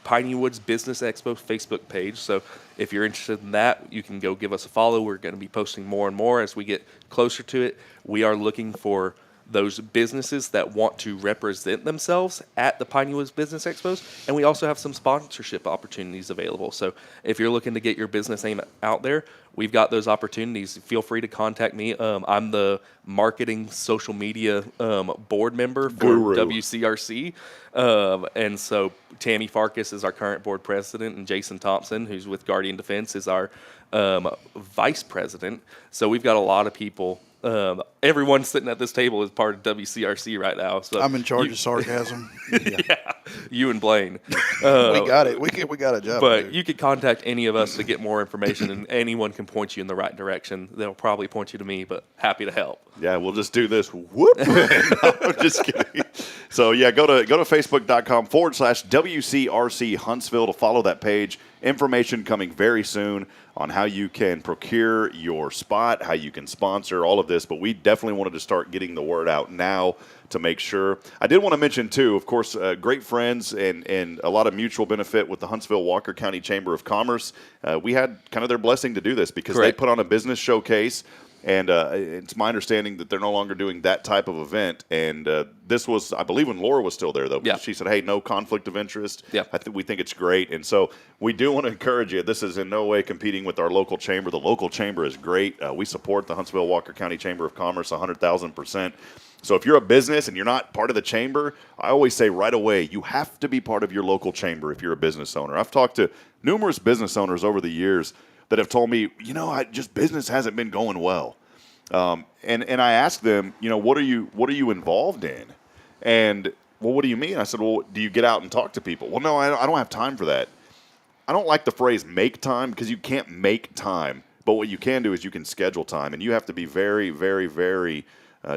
Piney Woods Business Expo Facebook page. So if you're interested in that, you can go give us a follow. We're going to be posting more and more as we get closer to it. We are looking for those businesses that want to represent themselves at the Piney Woods Business Expos, and we also have some sponsorship opportunities available. So if you're looking to get your business name out there, we've got those opportunities. Feel free to contact me. I'm the marketing social media board member for WCRC, and so Tammy Farkas is our current board president, and Jason Thompson, who's with Guardian Defense, is our vice president. So we've got a lot of people. Everyone sitting at this table is part of WCRC right now. So I'm in charge of sarcasm. Yeah, you and Blaine. We got it. We got a job. But you could contact any of us to get more information, and anyone can point you in the right direction. They'll probably point you to me, but happy to help. Yeah, we'll just do this. Whoop. No, I'm just kidding. So, yeah, go to facebook.com/WCRC Huntsville to follow that page. Information coming very soon on how you can procure your spot, how you can sponsor, all of this. But we definitely wanted to start getting the word out now to make sure. I did want to mention, too, of course, great friends and a lot of mutual benefit with the Huntsville Walker County Chamber of Commerce. We had kind of their blessing to do this because they put on a business showcase. And it's my understanding that they're no longer doing that type of event. And this was, I believe, when Laura was still there, though. Yeah. She said, hey, no conflict of interest. Yeah. We think it's great. And so we do want to encourage you. This is in no way competing with our local chamber. The local chamber is great. We support the Huntsville Walker County Chamber of Commerce 100,000%. So if you're a business and you're not part of the chamber, I always say right away, you have to be part of your local chamber if you're a business owner. I've talked to numerous business owners over the years that have told me, business hasn't been going well. And I asked them, what are you involved in? And, well, what do you mean? I said, well, do you get out and talk to people? Well, no, I don't have time for that. I don't like the phrase make time because you can't make time. But what you can do is you can schedule time. And you have to be very, very, very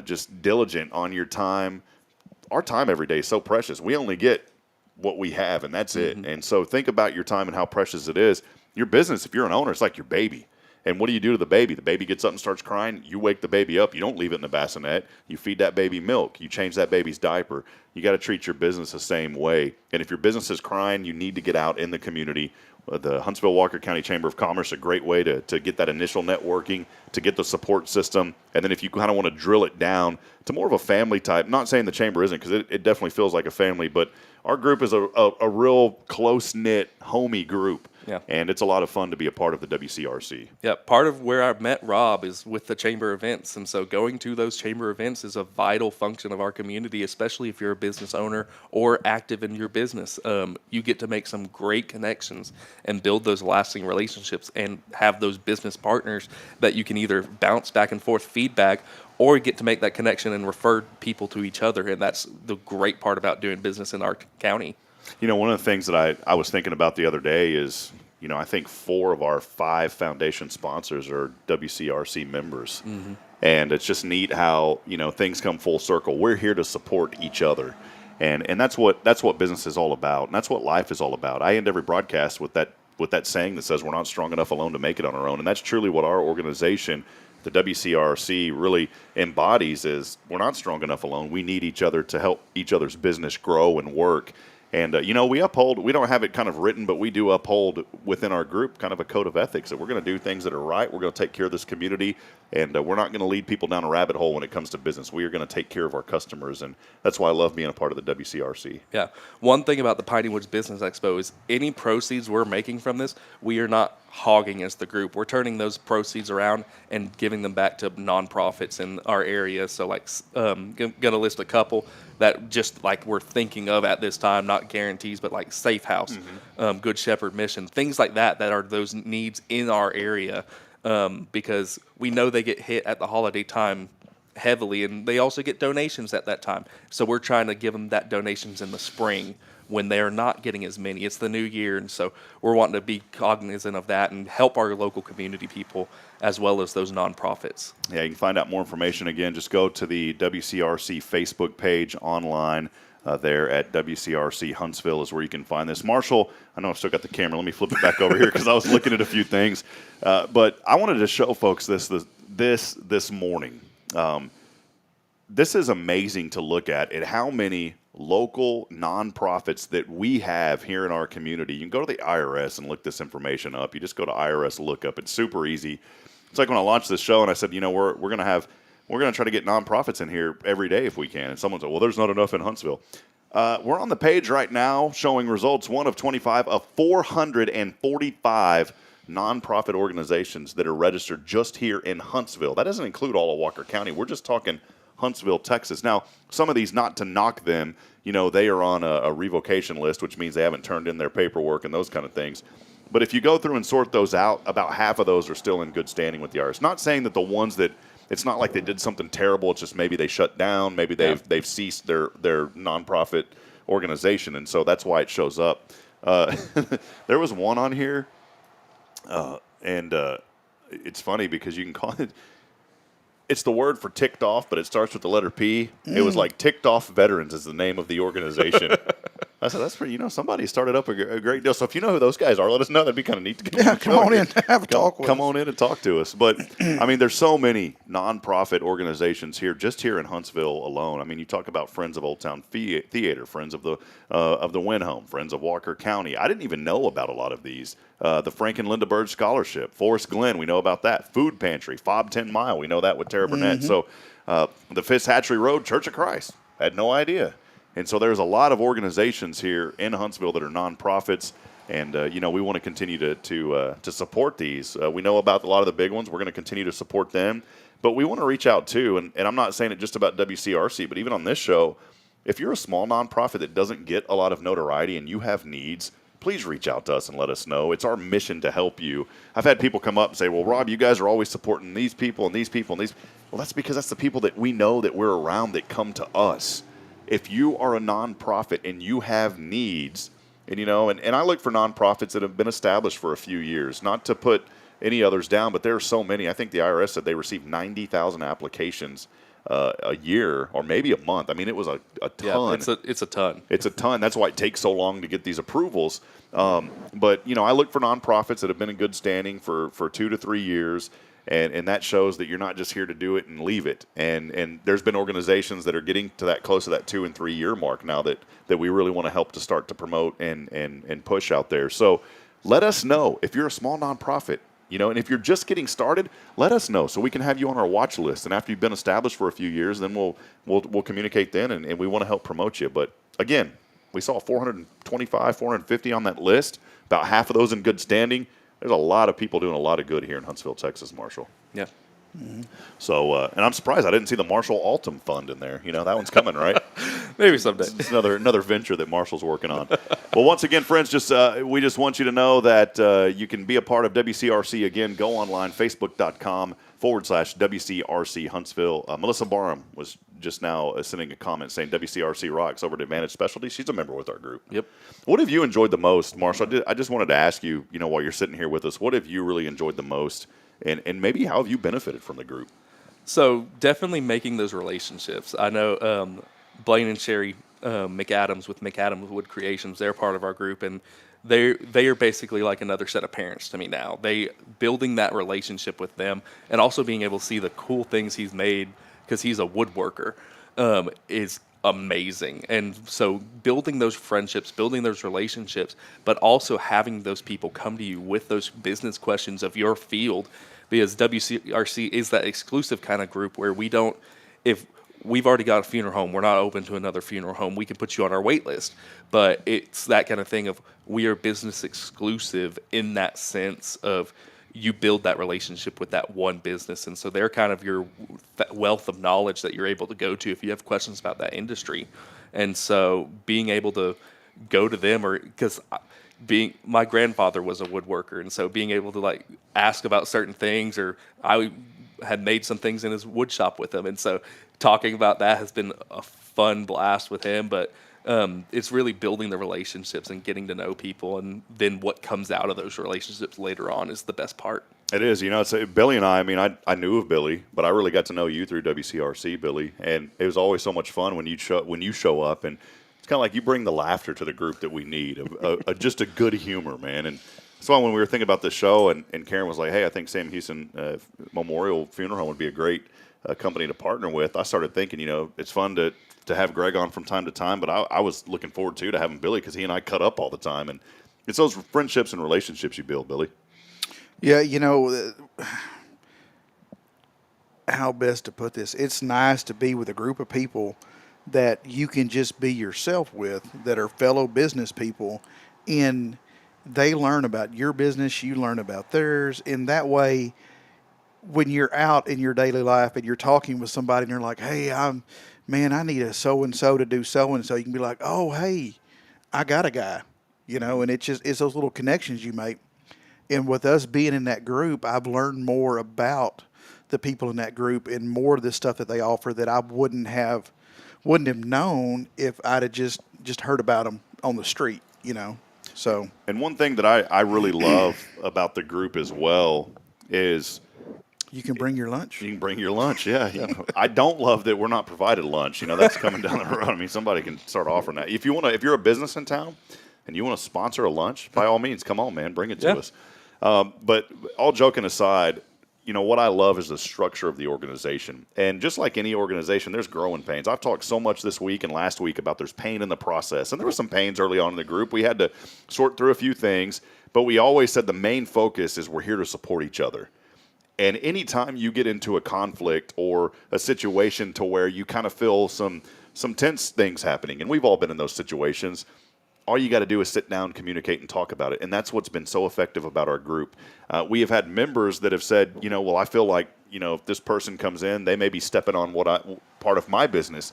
just diligent on your time. Our time every day is so precious. We only get what we have, and that's it. And so think about your time and how precious it is. Your business, if you're an owner, it's like your baby. And what do you do to the baby? The baby gets up and starts crying. You wake the baby up. You don't leave it in the bassinet. You feed that baby milk. You change that baby's diaper. You got to treat your business the same way. And if your business is crying, you need to get out in the community. The Huntsville Walker County Chamber of Commerce is a great way to get that initial networking, to get the support system. And then if you kind of want to drill it down to more of a family type, not saying the chamber isn't because it definitely feels like a family, but our group is a real close-knit, homey group. Yeah. And it's a lot of fun to be a part of the WCRC. Yeah, part of where I met Rob is with the chamber events. And so going to those chamber events is a vital function of our community, especially if you're a business owner or active in your business. You get to make some great connections and build those lasting relationships and have those business partners that you can either bounce back and forth feedback or get to make that connection and refer people to each other. And that's the great part about doing business in our county. One of the things that I was thinking about the other day is, I think 4 of our 5 foundation sponsors are WCRC members. Mm-hmm. And it's just neat how, things come full circle. We're here to support each other. And that's what business is all about. And that's what life is all about. I end every broadcast with that saying that says we're not strong enough alone to make it on our own. And that's truly what our organization, the WCRC, really embodies is we're not strong enough alone. We need each other to help each other's business grow and work. And, we don't have it kind of written, but we do uphold within our group kind of a code of ethics that we're going to do things that are right. We're going to take care of this community, and we're not going to lead people down a rabbit hole when it comes to business. We are going to take care of our customers, and that's why I love being a part of the WCRC. Yeah. One thing about the Piney Woods Business Expo is any proceeds we're making from this, we are not hogging as the group. We're turning those proceeds around and giving them back to nonprofits in our area. So, going to list a couple that just like we're thinking of at this time, not guarantees, but like Safe House, Good Shepherd Mission, things like that are those needs in our area because we know they get hit at the holiday time heavily, and they also get donations at that time. So we're trying to give them that donations in the spring when they are not getting as many. It's the new year, and so we're wanting to be cognizant of that and help our local community people as well as those nonprofits. Yeah, you can find out more information. Again, just go to the WCRC Facebook page online there at WCRC Huntsville is where you can find this. Marshall, I know I've still got the camera. Let me flip it back over here because I was looking at a few things. But I wanted to show folks this morning. This is amazing to look at how many local nonprofits that we have here in our community. You can go to the IRS and look this information up. You just go to IRS lookup. It's super easy. It's like when I launched this show and I said, we're going to try to get nonprofits in here every day if we can. And someone said, well, there's not enough in Huntsville. We're on the page right now showing results, 1 of 25 of 445 nonprofit organizations that are registered just here in Huntsville. That doesn't include all of Walker County. We're just talking Huntsville, Texas. Now, some of these, not to knock them, they are on a revocation list, which means they haven't turned in their paperwork and those kind of things. But if you go through and sort those out, about half of those are still in good standing with the IRS. Not saying that the ones that it's not like they did something terrible. It's just maybe they shut down. Maybe they've ceased their nonprofit organization, and so that's why it shows up. There was one on here, and it's funny because you can call it. It's the word for ticked off, but it starts with the letter P. It was like Ticked Off Veterans is the name of the organization. I said, that's pretty, somebody started up a great deal. So if you know who those guys are, let us know. That'd be kind of neat to get on. Come on in, have a talk with us. Come on in and talk to us. But, I mean, there's so many nonprofit organizations here, just here in Huntsville alone. I mean, you talk about Friends of Old Town Theater, Friends of the Win Home, Friends of Walker County. I didn't even know about a lot of these. The Frank and Linda Bird Scholarship, Forest Glen, we know about that. Food Pantry, Fob 10 Mile, we know that with Tara Burnett. So the Fisk Hatchery Road Church of Christ, had no idea. And so there's a lot of organizations here in Huntsville that are nonprofits, and we want to continue to support these. We know about a lot of the big ones. We're going to continue to support them, but we want to reach out too. And I'm not saying it just about WCRC, but even on this show, if you're a small nonprofit that doesn't get a lot of notoriety and you have needs, please reach out to us and let us know. It's our mission to help you. I've had people come up and say, well, Rob, you guys are always supporting these people and these people and these. Well, that's because that's the people that we know that we're around that come to us. If you are a nonprofit and you have needs, and I look for nonprofits that have been established for a few years, not to put any others down, but there are so many. I think the IRS said they received 90,000 applications a year or maybe a month. I mean, it was a ton. Yeah, it's a ton. It's a ton. That's why it takes so long to get these approvals. But I look for nonprofits that have been in good standing for 2 to 3 years. And that shows that you're not just here to do it and leave it. And there's been organizations that are getting to that close to that 2 and 3 year mark now that we really want to help to start to promote and push out there. So let us know if you're a small nonprofit, and if you're just getting started, let us know so we can have you on our watch list. And after you've been established for a few years, then we'll communicate then, and we want to help promote you. But again, we saw 425, 450 on that list, about half of those in good standing. There's a lot of people doing a lot of good here in Huntsville, Texas, Marshall. Yeah. Mm-hmm. So, and I'm surprised I didn't see the Marshall Altom Fund in there. That one's coming, right? Maybe someday. It's another venture that Marshall's working on. Well, once again, friends, we just want you to know that you can be a part of WCRC. Again, go online, facebook.com/WCRC Huntsville. Melissa Barham was just now sending a comment saying WCRC rocks over at Advantage Specialties. She's a member with our group. Yep. What have you enjoyed the most, Marshall? I just wanted to ask you, while you're sitting here with us, what have you really enjoyed the most, and maybe how have you benefited from the group? So definitely making those relationships. I know Blaine and Sherry McAdams with McAdams Wood Creations, they're part of our group, and they are basically like another set of parents to me now. Building that relationship with them and also being able to see the cool things he's made because he's a woodworker is amazing. And so building those friendships, building those relationships, but also having those people come to you with those business questions of your field, because WCRC is that exclusive kind of group where if we've already got a funeral home, we're not open to another funeral home, we can put you on our wait list. But it's that kind of thing of we are business exclusive in that sense of you build that relationship with that one business. And so they're kind of your wealth of knowledge that you're able to go to if you have questions about that industry. And so being able to go to them, my grandfather was a woodworker, and so being able to ask about certain things, or I had made some things in his wood shop with him. And so talking about that has been a fun blast with him, but it's really building the relationships and getting to know people, and then what comes out of those relationships later on is the best part. It is. It's Billy and I knew of Billy, but I really got to know you through WCRC, Billy, and it was always so much fun when you show up, and it's kind of like you bring the laughter to the group that we need, just a good humor, man. And that's why when we were thinking about this show, and Karen was like, hey, I think Sam Houston Memorial Funeral Home would be a great company to partner with, I started thinking, it's fun to have Greg on from time to time, but I was looking forward to having Billy, because he and I cut up all the time, and it's those friendships and relationships you build, Billy. Yeah, how best to put this? It's nice to be with a group of people that you can just be yourself with, that are fellow business people, and they learn about your business, you learn about theirs, and that way, when you're out in your daily life and you're talking with somebody and you're like, hey, I need a so-and-so to do so-and-so, you can be like, oh, hey, I got a guy, and it's those little connections you make. And with us being in that group, I've learned more about the people in that group and more of the stuff that they offer that I wouldn't have known if I'd have just heard about them on the street, So, and one thing that I really love about the group as well is you can bring your lunch. You can bring your lunch, yeah. I don't love that we're not provided lunch. That's coming down the road. I mean, somebody can start offering that. If you're a business in town and you want to sponsor a lunch, by all means, come on, man, bring it to us. But all joking aside, what I love is the structure of the organization. And just like any organization, there's growing pains. I've talked so much this week and last week about there's pain in the process. And there were some pains early on in the group. We had to sort through a few things, but we always said the main focus is we're here to support each other. And anytime you get into a conflict or a situation to where you kind of feel some tense things happening, and we've all been in those situations, all you got to do is sit down, communicate, and talk about it. And that's what's been so effective about our group. We have had members that have said, well, I feel like, if this person comes in, they may be stepping on part of my business.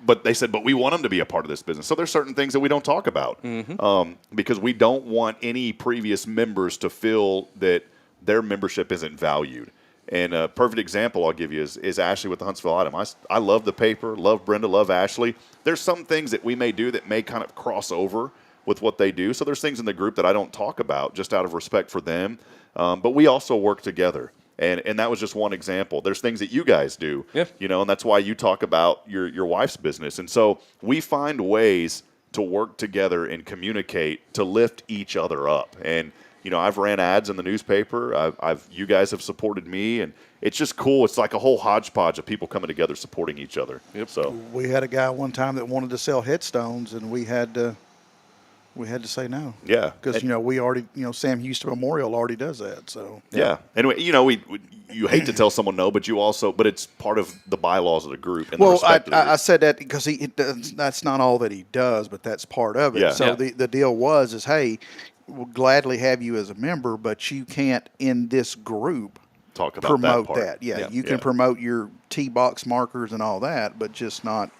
But they said, but we want them to be a part of this business. So there's certain things that we don't talk about because we don't want any previous members to feel that their membership isn't valued. And a perfect example I'll give you is Ashley with the Huntsville Altom. I love the paper, love Brenda, love Ashley. There's some things that we may do that may kind of cross over with what they do. So there's things in the group that I don't talk about just out of respect for them. But we also work together. And that was just one example. There's things that you guys do, and that's why you talk about your wife's business. And so we find ways to work together and communicate to lift each other up. And I've ran ads in the newspaper. You guys have supported me, and it's just cool. It's like a whole hodgepodge of people coming together supporting each other. Yep. So we had a guy one time that wanted to sell headstones, and we had to say no. Yeah, because we already Sam Houston Memorial already does that. So yeah. Anyway, you hate to tell someone no, but but it's part of the bylaws of the group. And I said that because that's not all that he does, but that's part of it. Yeah. So the deal is hey, we'll gladly have you as a member, but you can't in this group talk about promote that. Yeah, you can promote your T-box markers and all that, but just not.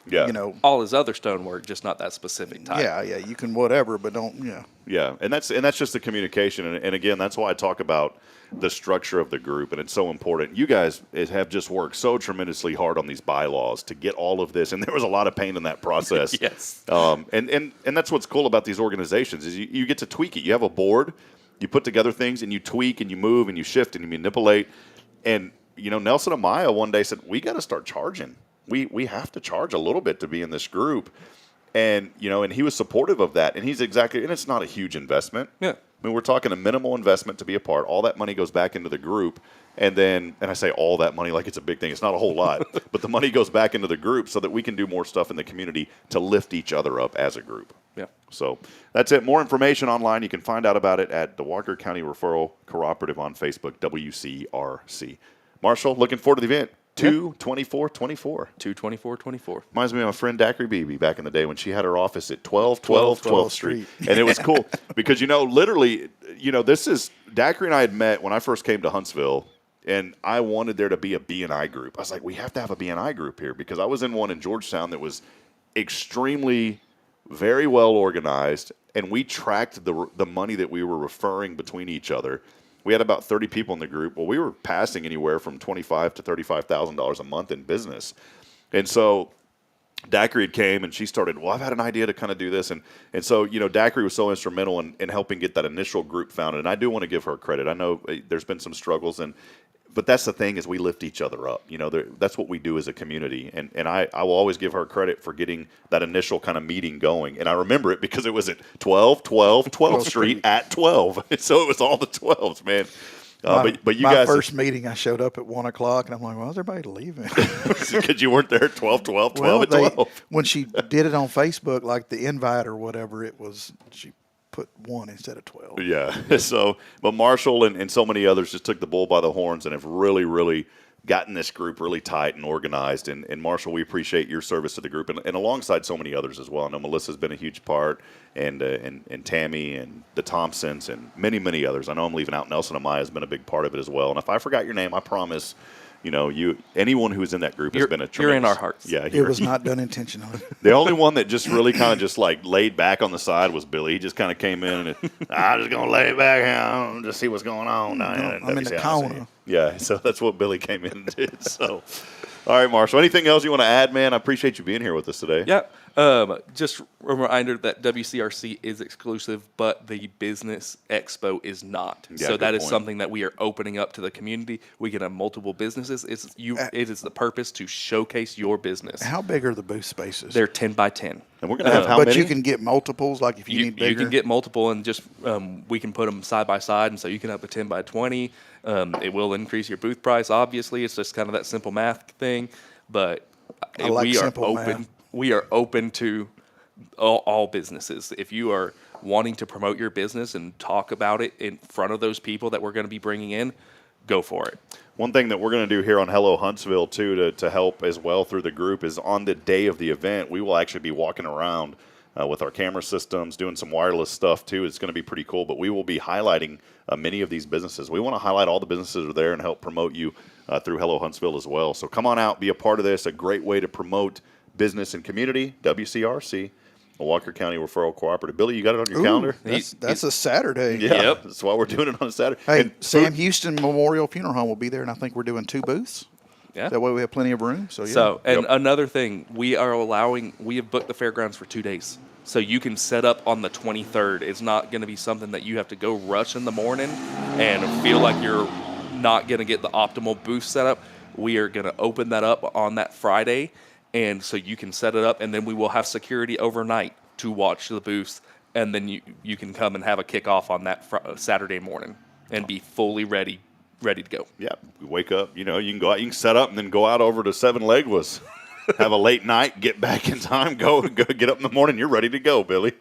Yeah, all his other stonework, just not that specific type. Yeah, you can whatever, but don't. Yeah, and that's just the communication, and again, that's why I talk about the structure of the group, and it's so important. You guys have just worked so tremendously hard on these bylaws to get all of this, and there was a lot of pain in that process. Yes. And that's what's cool about these organizations is you get to tweak it. You have a board, you put together things, and you tweak, and you move, and you shift, and you manipulate. And Nelson Amaya one day said, "We got to start charging. We have to charge a little bit to be in this group." And and he was supportive of that, and and it's not a huge investment. Yeah. I mean, we're talking a minimal investment to be a part. All that money goes back into the group. And I say all that money like it's a big thing. It's not a whole lot. But the money goes back into the group so that we can do more stuff in the community to lift each other up as a group. Yeah. So that's it. More information online. You can find out about it at the Walker County Referral Cooperative on Facebook, WCRC. Marshall, looking forward to the event. 2/24/24. 2/24/24. Reminds me of my friend Dacry Beebe back in the day when she had her office at 1212 Street. And it was cool because, literally, this is Dacry and I had met when I first came to Huntsville, and I wanted there to be a B&I group. I was like, we have to have a B&I group here because I was in one in Georgetown that was extremely, very well organized, and we tracked the money that we were referring between each other. We had about 30 people in the group. Well, we were passing anywhere from $25,000 to $35,000 a month in business. And so Dacry came and she started, well, I've had an idea to kind of do this. And so, Dacry was so instrumental in helping get that initial group founded. And I do want to give her credit. I know there's been some struggles, but that's the thing is we lift each other up. That's what we do as a community. And I will always give her credit for getting that initial kind of meeting going. And I remember it because it was at 1212 Street at 12. So it was all the 12s, man. But you guys. My first meeting, I showed up at 1 o'clock, and I'm like, well, is everybody leaving? Because you weren't there at 12 at 12. When she did it on Facebook, like the invite or whatever, she put 1 instead of 12. Yeah. But Marshall and so many others just took the bull by the horns and have really, really gotten this group really tight and organized. And Marshall, we appreciate your service to the group and alongside so many others as well. I know Melissa's been a huge part, and Tammy and the Thompsons and many, many others. I know I'm leaving out Nelson Amaya has been a big part of it as well. And if I forgot your name, I promise anyone who's in that group has been a tremendous. You're in our hearts. Yeah, It was not done intentionally. The only one that just really kind of just like laid back on the side was Billy. He just kind of came in and I'm just gonna lay back here and just see what's going on. I'm in the corner. Yeah, so that's what Billy came in and did. So, all right, Marshall. Anything else you want to add, man? I appreciate you being here with us today. Yeah. Just a reminder that WCRC is exclusive, but the Business Expo is not. Yeah, so that is point. something that we are opening up to the community. We can have multiple businesses. It is the purpose to showcase your business. How big are the booth spaces? They're 10 by 10. And we're going to have how but many? you can get multiples, like if you need bigger. You can get multiple, and just we can put them side by side, and so you can have a 10 by 20. It will increase your booth price, obviously. It's just kind of that simple math thing. But we are open. We are open to all businesses. If you are wanting to promote your business and talk about it in front of those people that we're going to be bringing in, go for it. One thing that we're going to do here on Hello Huntsville, too, to help as well through the group is on the day of the event, we will actually be walking around with our camera systems, doing some wireless stuff, too. It's going to be pretty cool, but we will be highlighting many of these businesses. We want to highlight all the businesses that are there and help promote you through Hello Huntsville as well. So come on out, be a part of this, a great way to promote business and community, WCRC, a Walker County Referral Cooperative. Billy, you got it on your calendar? That's a Saturday. Yeah, Yep. That's why we're doing it on a Saturday. Hey, And Sam Houston Memorial Funeral Home will be there, and I think we're doing 2 booths. Yeah. That way we have plenty of room. So, yeah. So, and another thing, we have booked the fairgrounds for 2 days. So you can set up on the 23rd. It's not going to be something that you have to go rush in the morning and feel like you're not going to get the optimal booth set up. We are going to open that up on that Friday, and so you can set it up, and then we will have security overnight to watch the booths, and then you can come and have a kickoff on that Saturday morning and be fully ready to go. Yeah, we wake up, you can go out, you can set up and then go out over to Seven Leguas, have a late night, get back in time, go get up in the morning, you're ready to go, Billy.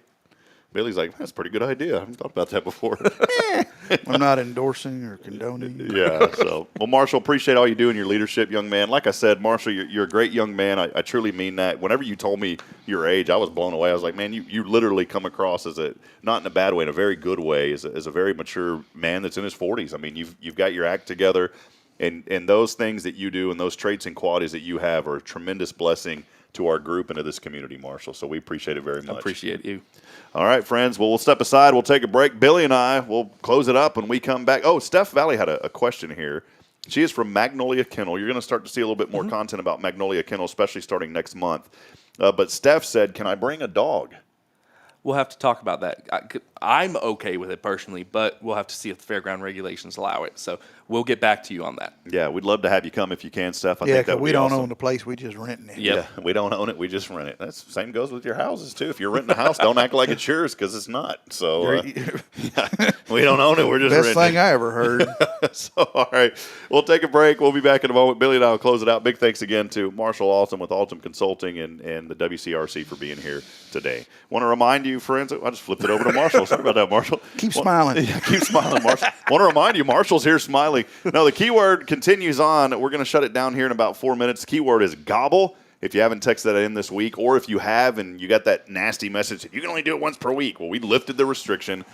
Billy's like, that's a pretty good idea. I haven't thought about that before. I'm not endorsing or condoning. Yeah, well, Marshall, appreciate all you do in your leadership, young man. Like I said, Marshall, you're a great young man. I truly mean that. Whenever you told me your age, I was blown away. I was like, man, you literally come across as not in a bad way, in a very good way, as a very mature man that's in his 40s. I mean, you've got your act together, and those things that you do and those traits and qualities that you have are a tremendous blessing to our group and to this community, Marshall. So we appreciate it very much. I appreciate you. All right, friends. Well, we'll step aside. We'll take a break. Billy and I will close it up when we come back. Oh, Steph Valley had a question here. She is from Magnolia Kennel. You're going to start to see a little bit more content about Magnolia Kennel, especially starting next month. But Steph said, can I bring a dog? We'll have to talk about that. I'm okay with it personally, but we'll have to see if the fairground regulations allow it. So we'll get back to you on that. Yeah, we'd love to have you come if you can, Steph. I Yeah, think that because would we be don't awesome. own the place. We just renting it. Yeah, we don't own it. We just rent it. That's same goes with your houses, too. If you're renting a house, don't act like it's yours because it's not. So yeah, we don't own it. We're just renting it. Best thing I ever heard. So, all right, we'll take a break. We'll be back in a moment. Billy and I will close it out. Big thanks again to Marshall Altom with Altom Consulting and the WCRC for being here today. Want to remind you, friends, I just flipped it over to Marshall. Sorry about that, Marshall. Keep smiling. Yeah, keep smiling, Marshall. Want to remind you, Marshall's here smiling. No, the keyword continues on. We're going to shut it down here in about 4 minutes. The keyword is gobble. If you haven't texted that in this week, or if you have and you got that nasty message, you can only do it once per week. Well, we lifted the restriction,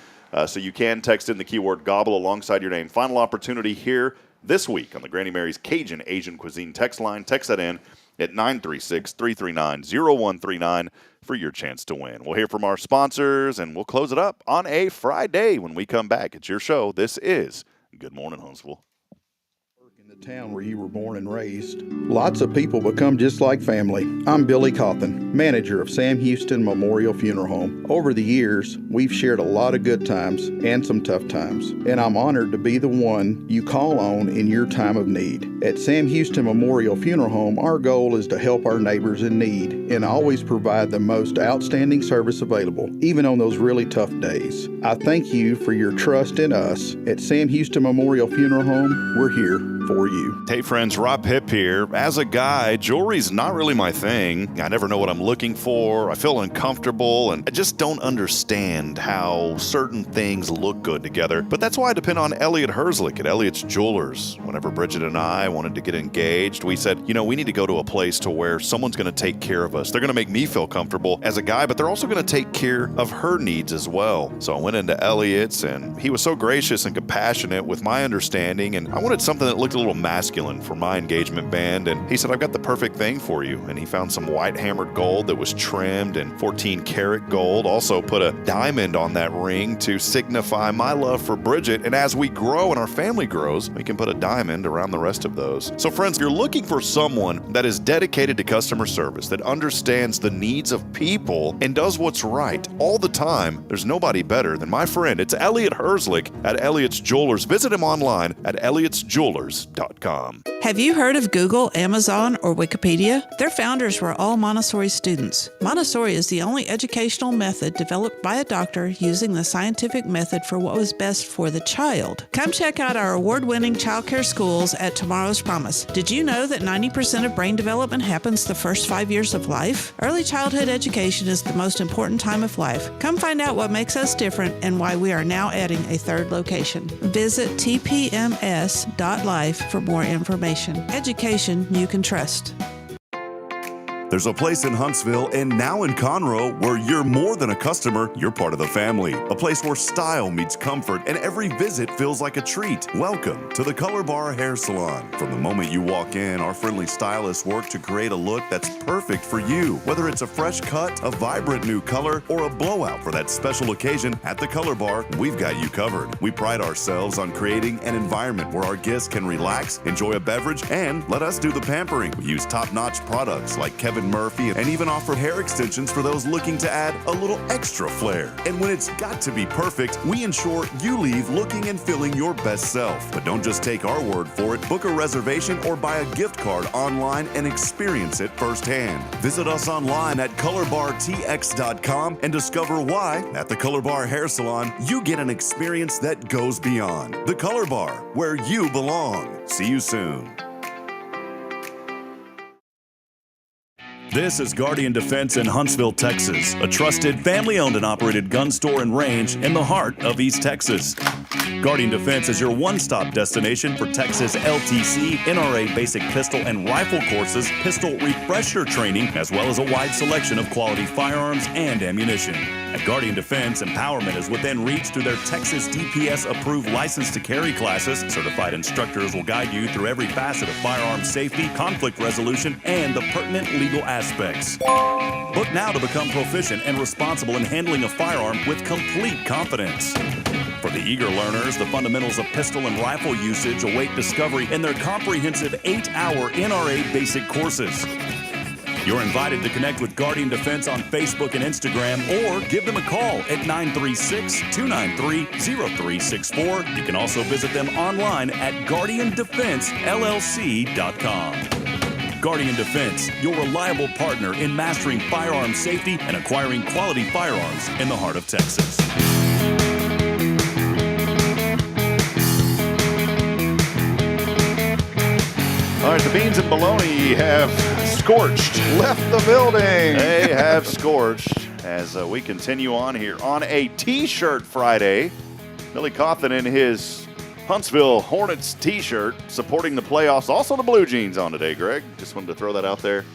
so you can text in the keyword gobble alongside your name. Final opportunity here this week on the Granny Mary's Cajun Asian Cuisine text line. Text that in at 936-339-0139 for your chance to win. We'll hear from our sponsors, and we'll close it up on a Friday when we come back. It's your show. This is Good Morning Huntsville. Town where you were born and raised. Lots of people become just like family. I'm Billy Cauthen, manager of Sam Houston Memorial Funeral Home. Over the years, we've shared a lot of good times and some tough times, and I'm honored to be the one you call on in your time of need. At Sam Houston Memorial Funeral Home, our goal is to help our neighbors in need and always provide the most outstanding service available, even on those really tough days. I thank you for your trust in us. At Sam Houston Memorial Funeral Home, we're here for you. Hey friends, Rob Hip here. As a guy, jewelry's not really my thing. I never know what I'm looking for. I feel uncomfortable, and I just don't understand how certain things look good together. But that's why I depend on Elliot Herzlich at Elliot's Jewelers. Whenever Bridget and I wanted to get engaged, we said, we need to go to a place to where someone's going to take care of us. They're going to make me feel comfortable as a guy, but they're also going to take care of her needs as well. So I went into Elliot's, and he was so gracious and compassionate with my understanding, and I wanted something that looked a little masculine for my engagement band, and he said, I've got the perfect thing for you. And he found some white hammered gold that was trimmed in 14 karat gold. Also put a diamond on that ring to signify my love for Bridget. And as we grow and our family grows, we can put a diamond around the rest of those. So friends, if you're looking for someone that is dedicated to customer service, that understands the needs of people and does what's right all the time, there's nobody better than my friend. It's Elliot Herzlich at Elliot's Jewelers. Visit him online at elliotsjewelers.com. Have you heard of Google, Amazon, or Wikipedia? Their founders were all Montessori students. Montessori is the only educational method developed by a doctor using the scientific method for what was best for the child. Come check out our award-winning childcare schools at Tomorrow's Promise. Did you know that 90% of brain development happens the first 5 years of life? Early childhood education is the most important time of life. Come find out what makes us different and why we are now adding a third location. Visit tpms.life for more information. Education you can trust. There's a place in Huntsville and now in Conroe where you're more than a customer, you're part of the family. A place where style meets comfort and every visit feels like a treat. Welcome to the Color Bar Hair Salon. From the moment you walk in, our friendly stylists work to create a look that's perfect for you. Whether it's a fresh cut, a vibrant new color, or a blowout for that special occasion, at the Color Bar, we've got you covered. We pride ourselves on creating an environment where our guests can relax, enjoy a beverage, and let us do the pampering. We use top-notch products like Kevin Murphy and even offer hair extensions for those looking to add a little extra flair. And when it's got to be perfect, we ensure you leave looking and feeling your best self. But don't just take our word for it. Book a reservation or buy a gift card online and experience it firsthand. Visit us online at colorbartx.com and discover why at the Color Bar Hair Salon you get an experience that goes beyond. The Color Bar, where you belong. See you soon. This is Guardian Defense in Huntsville, Texas, a trusted family-owned and operated gun store and range in the heart of East Texas. Guardian Defense is your one-stop destination for Texas LTC, NRA basic pistol and rifle courses, pistol refresher training, as well as a wide selection of quality firearms and ammunition. At Guardian Defense, empowerment is within reach through their Texas DPS-approved license to carry classes. Certified instructors will guide you through every facet of firearm safety, conflict resolution, and the pertinent legal aspects. Book now to become proficient and responsible in handling a firearm with complete confidence. For the eager learners, the fundamentals of pistol and rifle usage await discovery in their comprehensive 8-hour NRA basic courses. You're invited to connect with Guardian Defense on Facebook and Instagram or give them a call at 936-293-0364. You can also visit them online at guardiandefensellc.com. Guardian Defense, your reliable partner in mastering firearm safety and acquiring quality firearms in the heart of Texas. All right, the beans and bologna have scorched. Left the building. They have scorched as we continue on here on a T-shirt Friday. Billy Cauthen in his Huntsville Hornets T-shirt supporting the playoffs. Also the blue jeans on today, Greg. Just wanted to throw that out there.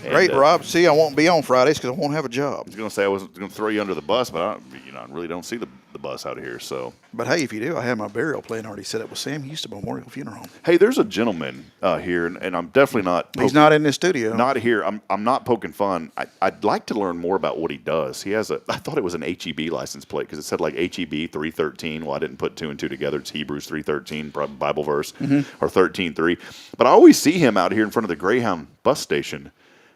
And, Great, Rob. See, I won't be on Fridays because I won't have a job. I was going to say I wasn't going to throw you under the bus, but I really don't see the bus out of here. So, but hey, if you do, I have my burial plan already set up with Sam Houston Memorial Funeral Home. Hey, there's a gentleman here, and I'm definitely not. He's not in the studio. Not here. I'm not poking fun. I'd like to learn more about what he does. He has I thought it was an HEB license plate because it said like HEB 313. Well, I didn't put 2 and 2 together. It's Hebrews 313, Bible verse, or 13:3. But I always see him out here in front of the Greyhound bus station.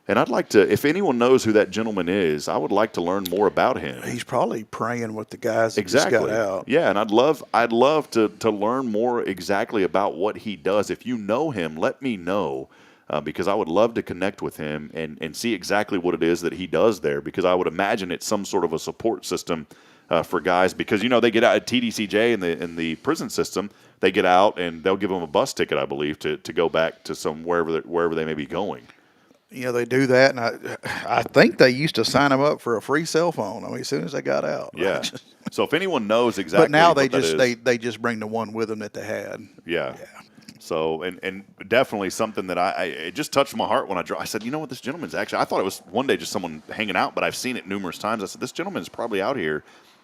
And I'd like to, if anyone knows who that gentleman is, I would like to learn more about him. He's probably praying with the guys that just got out. Yeah, and I'd love to learn more exactly about what he does. If you know him, let me know because I would love to connect with him and see exactly what it is that he does there because I would imagine it's some sort of a support system for guys because, they get out at TDCJ in the prison system. They get out and they'll give them a bus ticket, I believe, to go back to wherever they may be going. They do that, and I think they used to sign them up for a free cell phone. I mean, as soon as they got out. Yeah. So if anyone knows exactly, but now what they just bring the one with them that they had. Yeah. So and definitely something that it just touched my heart when I said, what, this gentleman's actually. I thought it was one day just someone hanging out, but I've seen it numerous times. I said, this gentleman's probably out here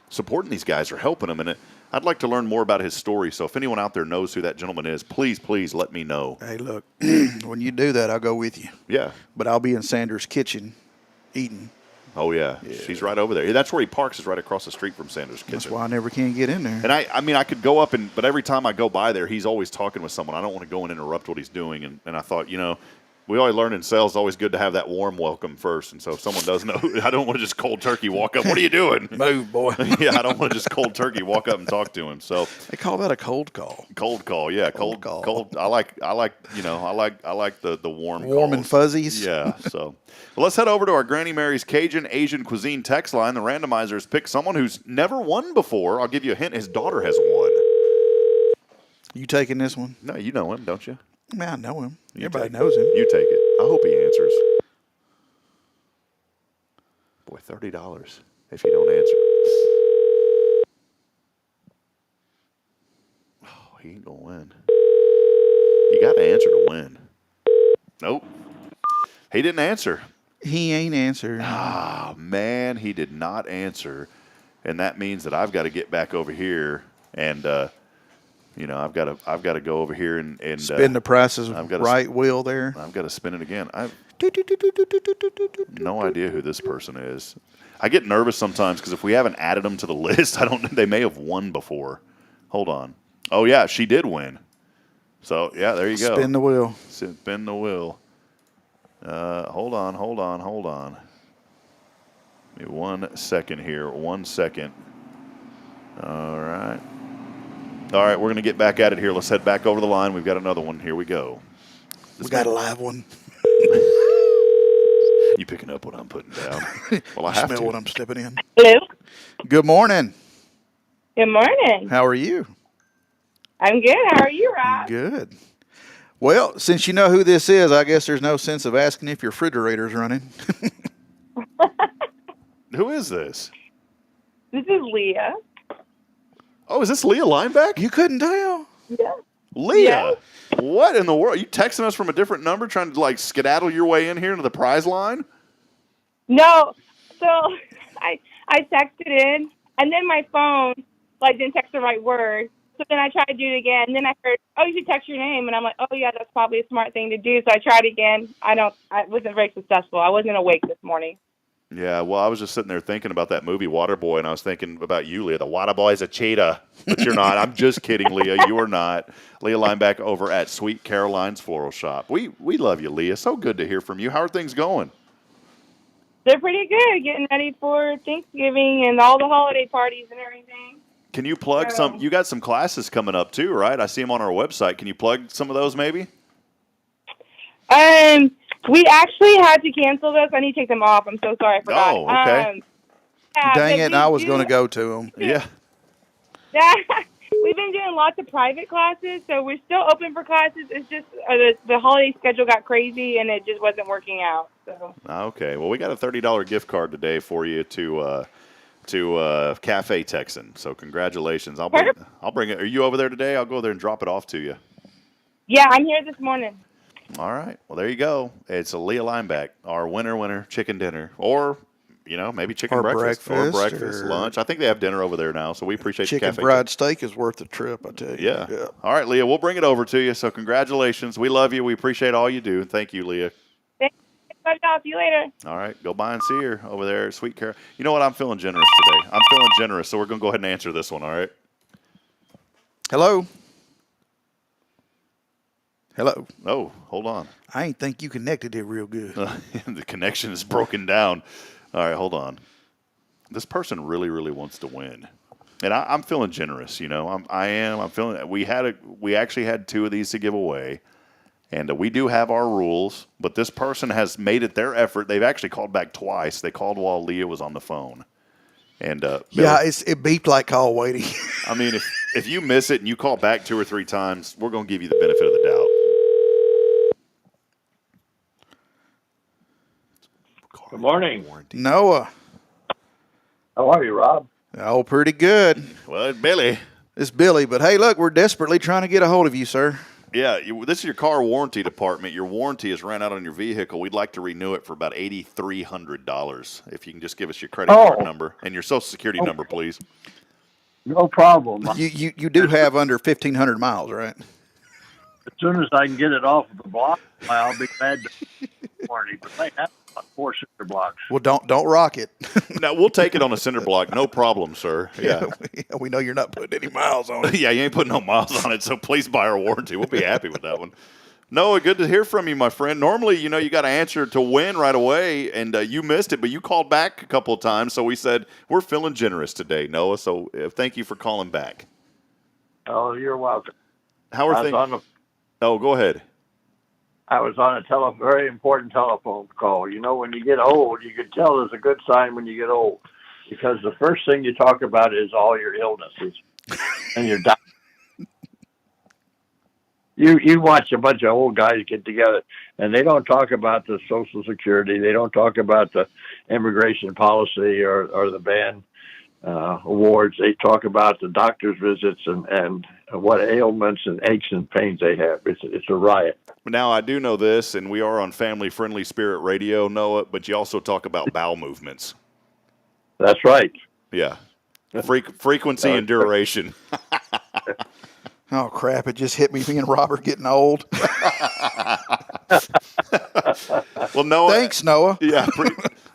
supporting these guys or helping them, and I'd like to learn more about his story. So if anyone out there knows who that gentleman is, please let me know. Hey, look, when you do that, I'll go with you. Yeah. But I'll be in Sanders' kitchen eating. Oh, yeah. She's right over there. That's where he parks, is right across the street from Sanders' kitchen. That's why I never can get in there. And I mean, I could go up, but every time I go by there, he's always talking with someone. I don't want to go and interrupt what he's doing. And I thought, we always learn in sales, it's always good to have that warm welcome first. And so if someone does know, I don't want to just cold turkey walk up. What are you doing? Move, boy. Yeah, I don't want to just cold turkey walk up and talk to him. So they call that a cold call. Cold call, yeah, cold call. Cold. I like the warm calls. And fuzzies. Yeah. So well, let's head over to our Granny Mary's Cajun Asian Cuisine text line. The randomizers pick someone who's never won before. I'll give you a hint. His daughter has won. You taking this one? No, you know him, don't you? Man, I know him. Everybody knows him. You take it. I hope he answers. Boy, $30 if you don't answer. Oh, he ain't going to win. You got to answer to win. Nope. He didn't answer. He ain't answered. Ah, man, he did not answer. And that means that I've got to get back over here and I've got to go over here and spin the prices right wheel there. I've got to spin it again. I've no idea who this person is. I get nervous sometimes because if we haven't added them to the list, they may have won before. Hold on. Oh yeah, she did win. So yeah, there you go. Spin the wheel. Spin the wheel. Hold on. Give me 1 second here. 1 second. All right, we're going to get back at it here. Let's head back over the line. We've got another one. Here we go. We got a live one. You picking up what I'm putting down? Well, I have smell to. what I'm stepping in. Hello. Good morning. Good morning. How are you? I'm good. How are you, Rob? Good. Well, since you know who this is, I guess there's no sense of asking if your refrigerator's running. Who is this? This is Leah. Oh, is this Leah Lineback? You couldn't tell? Yeah. Leah? Yeah. What in the world? Are you texting us from a different number trying to, skedaddle your way in here into the prize line? No. So I texted in, and then my phone, didn't text the right word. So then I tried to do it again, and then I heard, oh, you should text your name. And I'm like, oh, yeah, that's probably a smart thing to do. So I tried again. I wasn't very successful. I wasn't awake this morning. Yeah, well, I was just sitting there thinking about that movie Waterboy, and I was thinking about you, Leah. The Waterboy's a cheetah, but you're not. I'm just kidding, Leah. You are not. Leah Lineback over at Sweet Caroline's Floral Shop. We love you, Leah. So good to hear from you. How are things going? They're pretty good, getting ready for Thanksgiving and all the holiday parties and everything. Can you plug some? You got some classes coming up too, right? I see them on our website. Can you plug some of those maybe? We actually had to cancel this. I need to take them off. I'm so sorry. I forgot. Oh, okay. Dang it, I was going to go to them. Yeah. We've been doing lots of private classes, so we're still open for classes. It's just the holiday schedule got crazy, and it just wasn't working out. So. Okay. Well, we got a $30 gift card today for you to Cafe Texan. So congratulations. I'll bring it. Are you over there today? I'll go there and drop it off to you. Yeah, I'm here this morning. All right. Well, there you go. It's a Leah Lineback, our winner chicken dinner, or maybe chicken breakfast or lunch. I think they have dinner over there now, so we appreciate the chicken cafe. fried steak is worth the trip, I tell you. Yeah. All right, Leah, we'll bring it over to you. So congratulations. We love you. We appreciate all you do. Thank you, Leah. Thank you. I'll see you later. All right. Go by and see her over there at Sweet Carol. You know what? I'm feeling generous today. I'm feeling generous, so we're going to go ahead and answer this one, all right? Hello? Hello. Oh, hold on. I ain't think you connected it real good. The connection is broken down. All right, hold on. This person really, really wants to win, and I'm feeling generous. I'm feeling. We actually had 2 of these to give away, and we do have our rules. But this person has made it their effort. They've actually called back twice. They called while Leah was on the phone, and yeah, it beeped like call waiting. I mean, if you miss it and you call back 2 or 3 times, we're going to give you the benefit of the doubt. Good morning. Noah. How are you, Rob? Oh, pretty good. Well, it's Billy. It's Billy, but hey, look, we're desperately trying to get a hold of you, sir. Yeah, this is your car warranty department. Your warranty has ran out on your vehicle. We'd like to renew it for about $8,300. If you can just give us your credit card number and your Social Security number, please. No problem. You do have under 1,500 miles, right? As soon as I can get it off of the block, I'll be glad to warranty. But they have about 4 cinder blocks. Well, don't rock it. No, we'll take it on a cinder block. No problem, sir. Yeah. We know you're not putting any miles on it. Yeah, you ain't putting no miles on it, so please buy our warranty. We'll be happy with that one. Noah, good to hear from you, my friend. Normally, you got to answer to win right away, and you missed it, but you called back a couple of times, so we said we're feeling generous today, Noah, so thank you for calling back. Oh, you're welcome. How are things? Oh, go ahead. I was on a very important telephone call. When you get old, you can tell there's a good sign when you get old, because the first thing you talk about is all your illnesses and your diet. You watch a bunch of old guys get together, and they don't talk about the Social Security. They don't talk about the immigration policy or the band awards. They talk about the doctor's visits and what ailments and aches and pains they have. It's a riot. Now, I do know this, and we are on Family Friendly Spirit Radio, Noah, but you also talk about bowel movements. That's right. Yeah. Frequency and duration. Oh, crap. It just hit me, and Robert getting old. Well, Noah. Thanks, Noah. Yeah.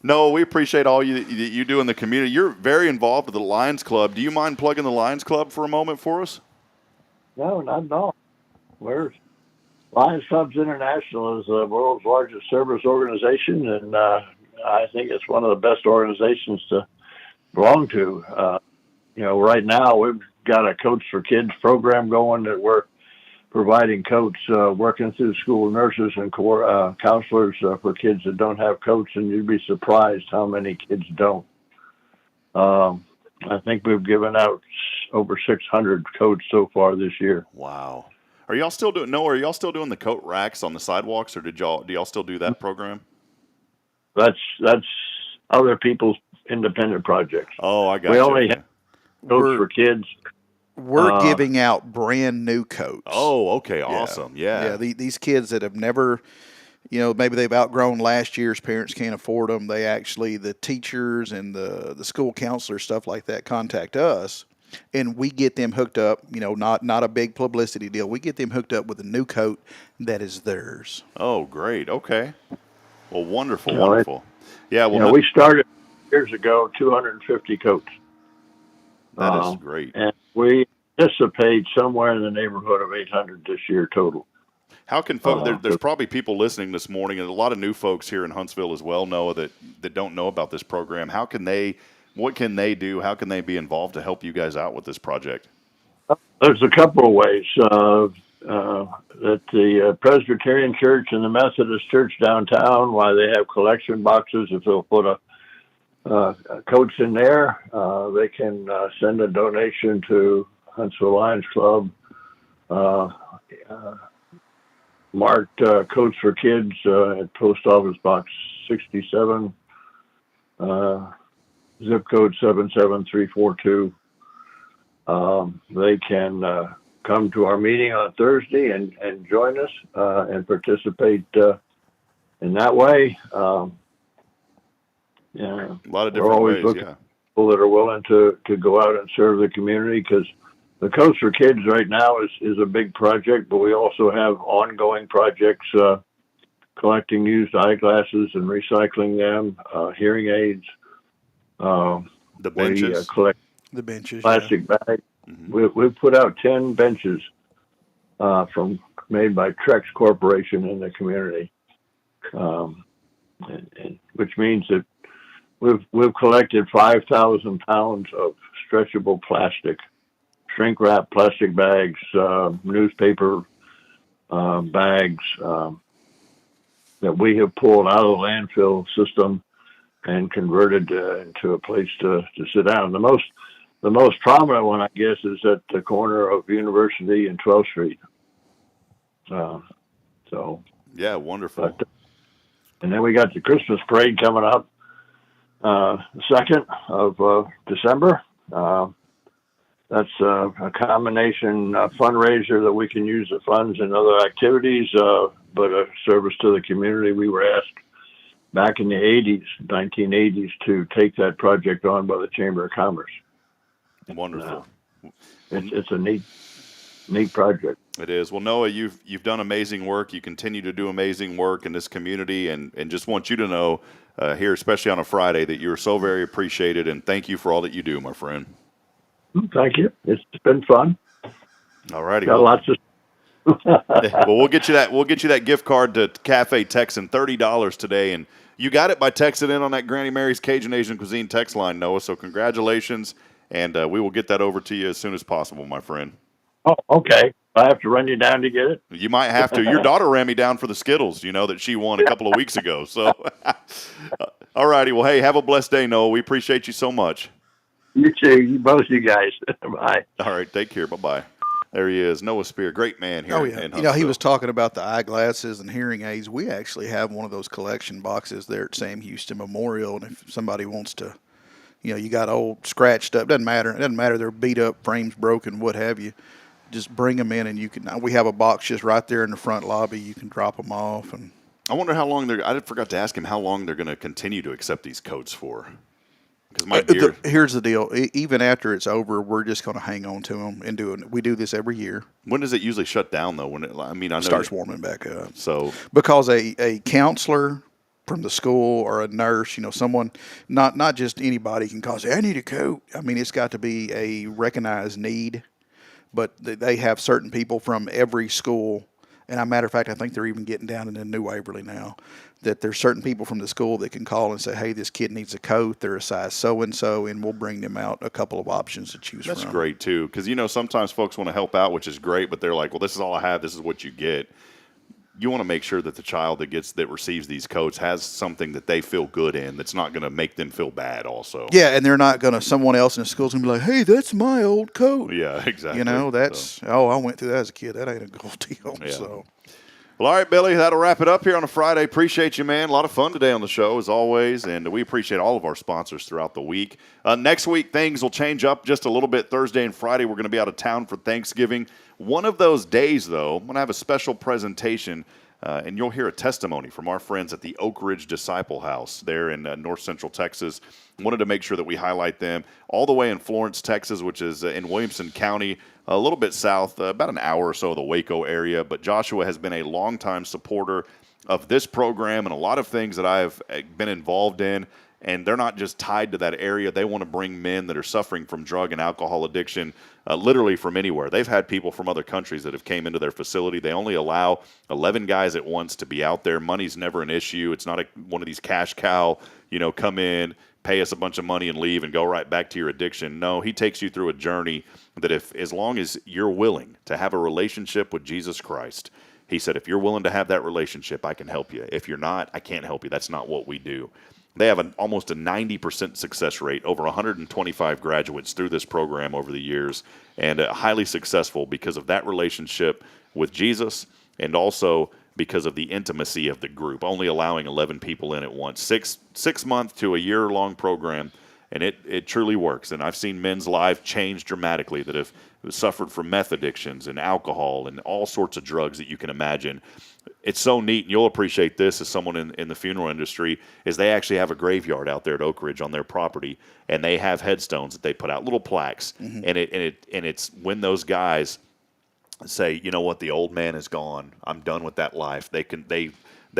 Noah, we appreciate all you do in the community. You're very involved with the Lions Club. Do you mind plugging the Lions Club for a moment for us? No, not at all. Lions Clubs International is the world's largest service organization, and I think it's one of the best organizations to belong to. Right now we've got a Coach for Kids program going that we're providing coats, working through school nurses and counselors for kids that don't have coats, and you'd be surprised how many kids don't. I think we've given out over 600 coats so far this year. Wow. Are y'all still doing the coat racks on the sidewalks, or do y'all still do that program? That's other people's independent projects. Oh, I got We you. only have coats for kids. We're giving out brand new coats. Oh, okay, awesome. Yeah. These kids that have never, maybe they've outgrown last year's, parents can't afford them. They actually, the teachers and the school counselors, stuff like that, contact us, and we get them hooked up. Not a big publicity deal. We get them hooked up with a new coat that is theirs. Oh, great. Okay. Well, wonderful. Yeah. Well, we started years ago, 250 coats. That is great. And we anticipate somewhere in the neighborhood of 800 this year total. How can folks? There's probably people listening this morning, and a lot of new folks here in Huntsville as well, Noah, that don't know about this program. What can they do? How can they be involved to help you guys out with this project? There's a couple of ways. At the Presbyterian Church and the Methodist Church downtown, why they have collection boxes, if they'll put a coats in there, they can send a donation to Huntsville Lions Club, marked Coats for Kids at Post Office Box 67, zip code 77342. They can come to our meeting on Thursday and join us and participate in that way. A lot of different we're always ways, looking for people that are willing to go out and serve the community, because the Coats for Kids right now is a big project, but we also have ongoing projects, collecting used eyeglasses and recycling them, hearing aids. The benches. We collect the benches, plastic bags. Mm-hmm. We've put out 10 benches made by Trex Corporation in the community, which means that we've collected 5,000 pounds of stretchable plastic, shrink wrap plastic bags, newspaper bags that we have pulled out of the landfill system and converted into a place to sit down. The most prominent one, I guess, is at the corner of University and 12th Street. Yeah, wonderful. And then we got the Christmas parade coming up, the 2nd of December. That's a combination fundraiser that we can use the funds in other activities, but a service to the community. We were asked back in the 1980s, to take that project on by the Chamber of Commerce. Wonderful. it's a neat project. It is. Well, Noah, you've done amazing work. You continue to do amazing work in this community, and just want you to know here, especially on a Friday, that you're so very appreciated, and thank you for all that you do, my friend. Thank you. It's been fun. All righty. Got lots of. Well, we'll get you that gift card to Cafe Texan, $30 today, and you got it by texting in on that Granny Mary's Cajun Asian Cuisine text line, Noah. So congratulations, and we will get that over to you as soon as possible, my friend. Oh, okay. I have to run you down to get it? You might have to. Your daughter ran me down for the Skittles, that she won a couple of weeks ago. So, all righty. Well, hey, have a blessed day, Noah. We appreciate you so much. You too. Both you guys. Bye. All right. Take care. Bye-bye. There he is, Noah Spear. Great man here. Oh, yeah. In He was talking about the eyeglasses and hearing aids. We actually have one of those collection boxes there at Sam Houston Memorial. And if somebody wants to, you got old scratched up, doesn't matter. It doesn't matter. They're beat up, frames broken, what have you. Just bring them in, and we have a box just right there in the front lobby. You can drop them off. And I wonder how long I forgot to ask him how long they're going to continue to accept these coats for. Because here's the deal. Even after it's over, we're just going to hang on to them and we do this every year. When does it usually shut down, though? I know it starts warming back up. So because a counselor from the school or a nurse, someone, not just anybody can call, say, I need a coat. I mean, it's got to be a recognized need. But they have certain people from every school, and as a matter of fact, I think they're even getting down into New Waverly now, that there's certain people from the school that can call and say, hey, this kid needs a coat, they're a size so-and-so, and we'll bring them out a couple of options to choose from. That's great, too, because, sometimes folks want to help out, which is great, but they're like, well, this is all I have, this is what you get. You want to make sure that the child that receives these coats has something that they feel good in that's not going to make them feel bad also. Yeah, and they're not going to, someone else in the school's going to be like, hey, that's my old coat. Yeah, exactly. I went through that as a kid. That ain't a gold deal. Yeah. So. Well, all right, Billy, that'll wrap it up here on a Friday. Appreciate you, man. A lot of fun today on the show, as always, and we appreciate all of our sponsors throughout the week. Next week, things will change up just a little bit. Thursday and Friday, we're going to be out of town for Thanksgiving. One of those days, though, I'm going to have a special presentation, and you'll hear a testimony from our friends at the Oak Ridge Disciple House there in north central Texas. Wanted to make sure that we highlight them all the way in Florence, Texas, which is in Williamson County, a little bit south, about an hour or so of the Waco area. But Joshua has been a longtime supporter of this program and a lot of things that I've been involved in. And they're not just tied to that area. They want to bring men that are suffering from drug and alcohol addiction literally from anywhere. They've had people from other countries that have came into their facility. They only allow 11 guys at once to be out there. Money's never an issue. It's not one of these cash cow, come in, pay us a bunch of money and leave and go right back to your addiction. No, he takes you through a journey that as long as you're willing to have a relationship with Jesus Christ, he said, if you're willing to have that relationship, I can help you. If you're not, I can't help you. That's not what we do. They have almost a 90% success rate, over 125 graduates through this program over the years, and highly successful because of that relationship with Jesus and also because of the intimacy of the group, only allowing 11 people in at once. Six month to a year-long program, and it truly works. And I've seen men's lives change dramatically that have suffered from meth addictions and alcohol and all sorts of drugs that you can imagine. It's so neat, and you'll appreciate this as someone in the funeral industry, is they actually have a graveyard out there at Oak Ridge on their property, and they have headstones that they put out, little plaques, and it's when those guys say, you know what, the old man is gone, I'm done with that life. They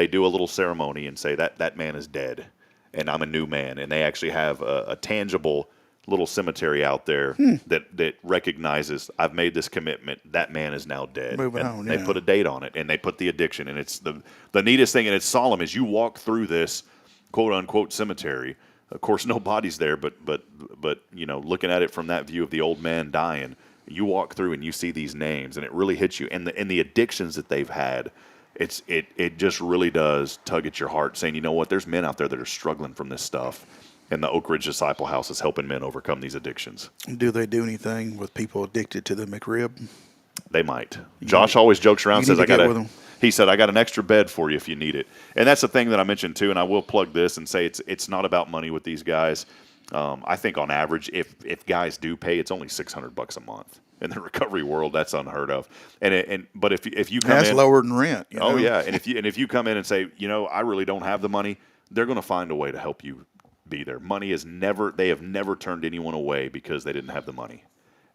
do a little ceremony and say that man is dead, and I'm a new man, and they actually have a tangible little cemetery out there that recognizes I've made this commitment. That man is now dead. Moving on, They put a date on it, and they put the addiction. And it's the neatest thing, and it's solemn as you walk through this quote unquote cemetery. Of course, no bodies there, but looking at it from that view of the old man dying, you walk through and you see these names, and it really hits you. And the addictions that they've had, it just really does tug at your heart, saying, you know what, there's men out there that are struggling from this stuff. And the Oak Ridge Disciple House is helping men overcome these addictions. Do they do anything with people addicted to the McRib? They might. Josh always jokes around, says, he said, I got an extra bed for you if you need it. And that's the thing that I mentioned too, and I will plug this and say it's not about money with these guys. I think on average, if guys do pay, it's only $600 a month. In the recovery world, that's unheard of. But if you come in, that's lower than rent. Oh yeah, and if you come in and say, I really don't have the money, they're going to find a way to help you be there. Money they have never turned anyone away because they didn't have the money.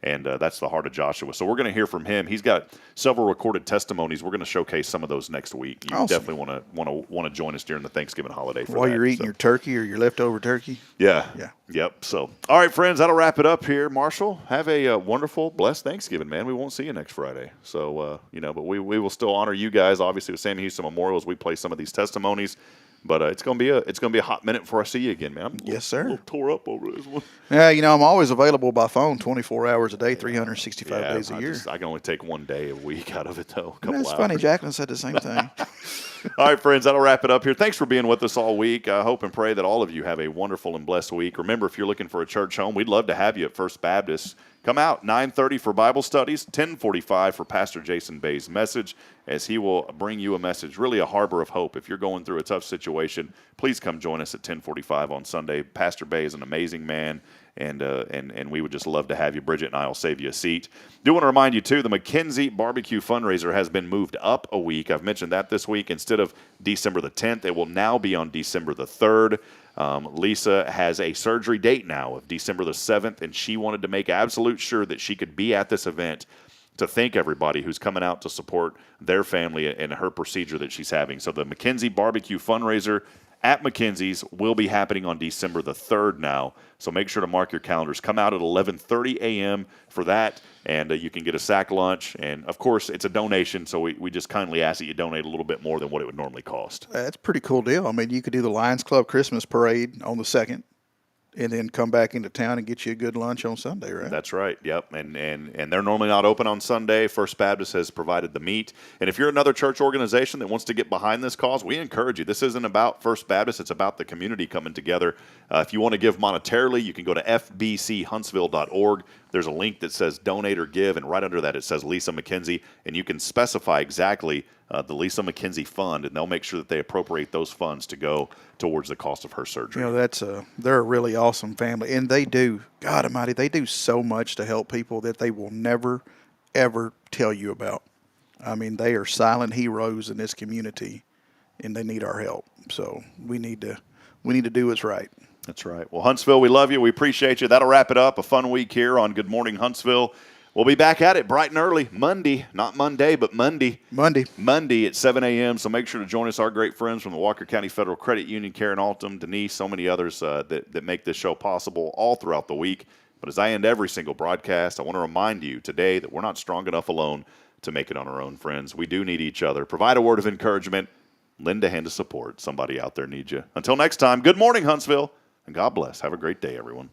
And that's the heart of Joshua. So we're going to hear from him. He's got several recorded testimonies. We're going to showcase some of those next week. You Awesome. definitely want to join us during the Thanksgiving holiday for While that, you're eating your turkey or your leftover turkey. Yeah. Yeah. Yep. So, all right, friends, that'll wrap it up here. Marshall, have a wonderful, blessed Thanksgiving, man. We won't see you next Friday. So, but we will still honor you guys, obviously, with Sammy Houston Memorial as we play some of these testimonies. But it's gonna be a hot minute before I see you again, man. Yes, sir. I'm a little tore up over this one. Yeah, I'm always available by phone 24 hours a day, 365 days a year. I can only take one day a week out of it, though. That's funny. Jacqueline said the same thing. All right, friends, that'll wrap it up here. Thanks for being with us all week. I hope and pray that all of you have a wonderful and blessed week. Remember, if you're looking for a church home, we'd love to have you at First Baptist. Come out 9:30 for Bible studies, 10:45 for Pastor Jason Bay's message, as he will bring you a message, really a harbor of hope. If you're going through a tough situation, please come join us at 10:45 on Sunday. Pastor Bay is an amazing man, and we would just love to have you. Bridget and I will save you a seat. Do want to remind you, too, the McKenzie Barbecue Fundraiser has been moved up a week. I've mentioned that this week. Instead of December the 10th, it will now be on December the 3rd. Lisa has a surgery date now of December the 7th, and she wanted to make absolute sure that she could be at this event to thank everybody who's coming out to support their family and her procedure that she's having. So the McKenzie Barbecue Fundraiser at McKenzie's will be happening on December the 3rd now. So make sure to mark your calendars. Come out at 11:30 a.m. for that, and you can get a sack lunch. And, of course, it's a donation, so we just kindly ask that you donate a little bit more than what it would normally cost. That's a pretty cool deal. I mean, you could do the Lions Club Christmas Parade on the 2nd and then come back into town and get you a good lunch on Sunday, right? That's right. Yep. And they're normally not open on Sunday. First Baptist has provided the meat. And if you're another church organization that wants to get behind this cause, we encourage you. This isn't about First Baptist. It's about the community coming together. If you want to give monetarily, you can go to fbchuntsville.org. There's a link that says donate or give, and right under that it says Lisa McKenzie, and you can specify exactly the Lisa McKenzie Fund, and they'll make sure that they appropriate those funds to go towards the cost of her surgery. They're a really awesome family, and they do, God Almighty, they do so much to help people that they will never, ever tell you about. I mean, they are silent heroes in this community, and they need our help. So we need to do what's right. That's right. Well, Huntsville, we love you. We appreciate you. That'll wrap it up. A fun week here on Good Morning Huntsville. We'll be back at it bright and early Monday, not Monday, but Monday. Monday at 7 a.m. So make sure to join us. Our great friends from the Walker County Federal Credit Union, Karen Altom, Denise, so many others that make this show possible all throughout the week. But as I end every single broadcast, I want to remind you today that we're not strong enough alone to make it on our own, friends. We do need each other. Provide a word of encouragement. Lend a hand of support. Somebody out there needs you. Until next time, good morning, Huntsville, and God bless. Have a great day, everyone.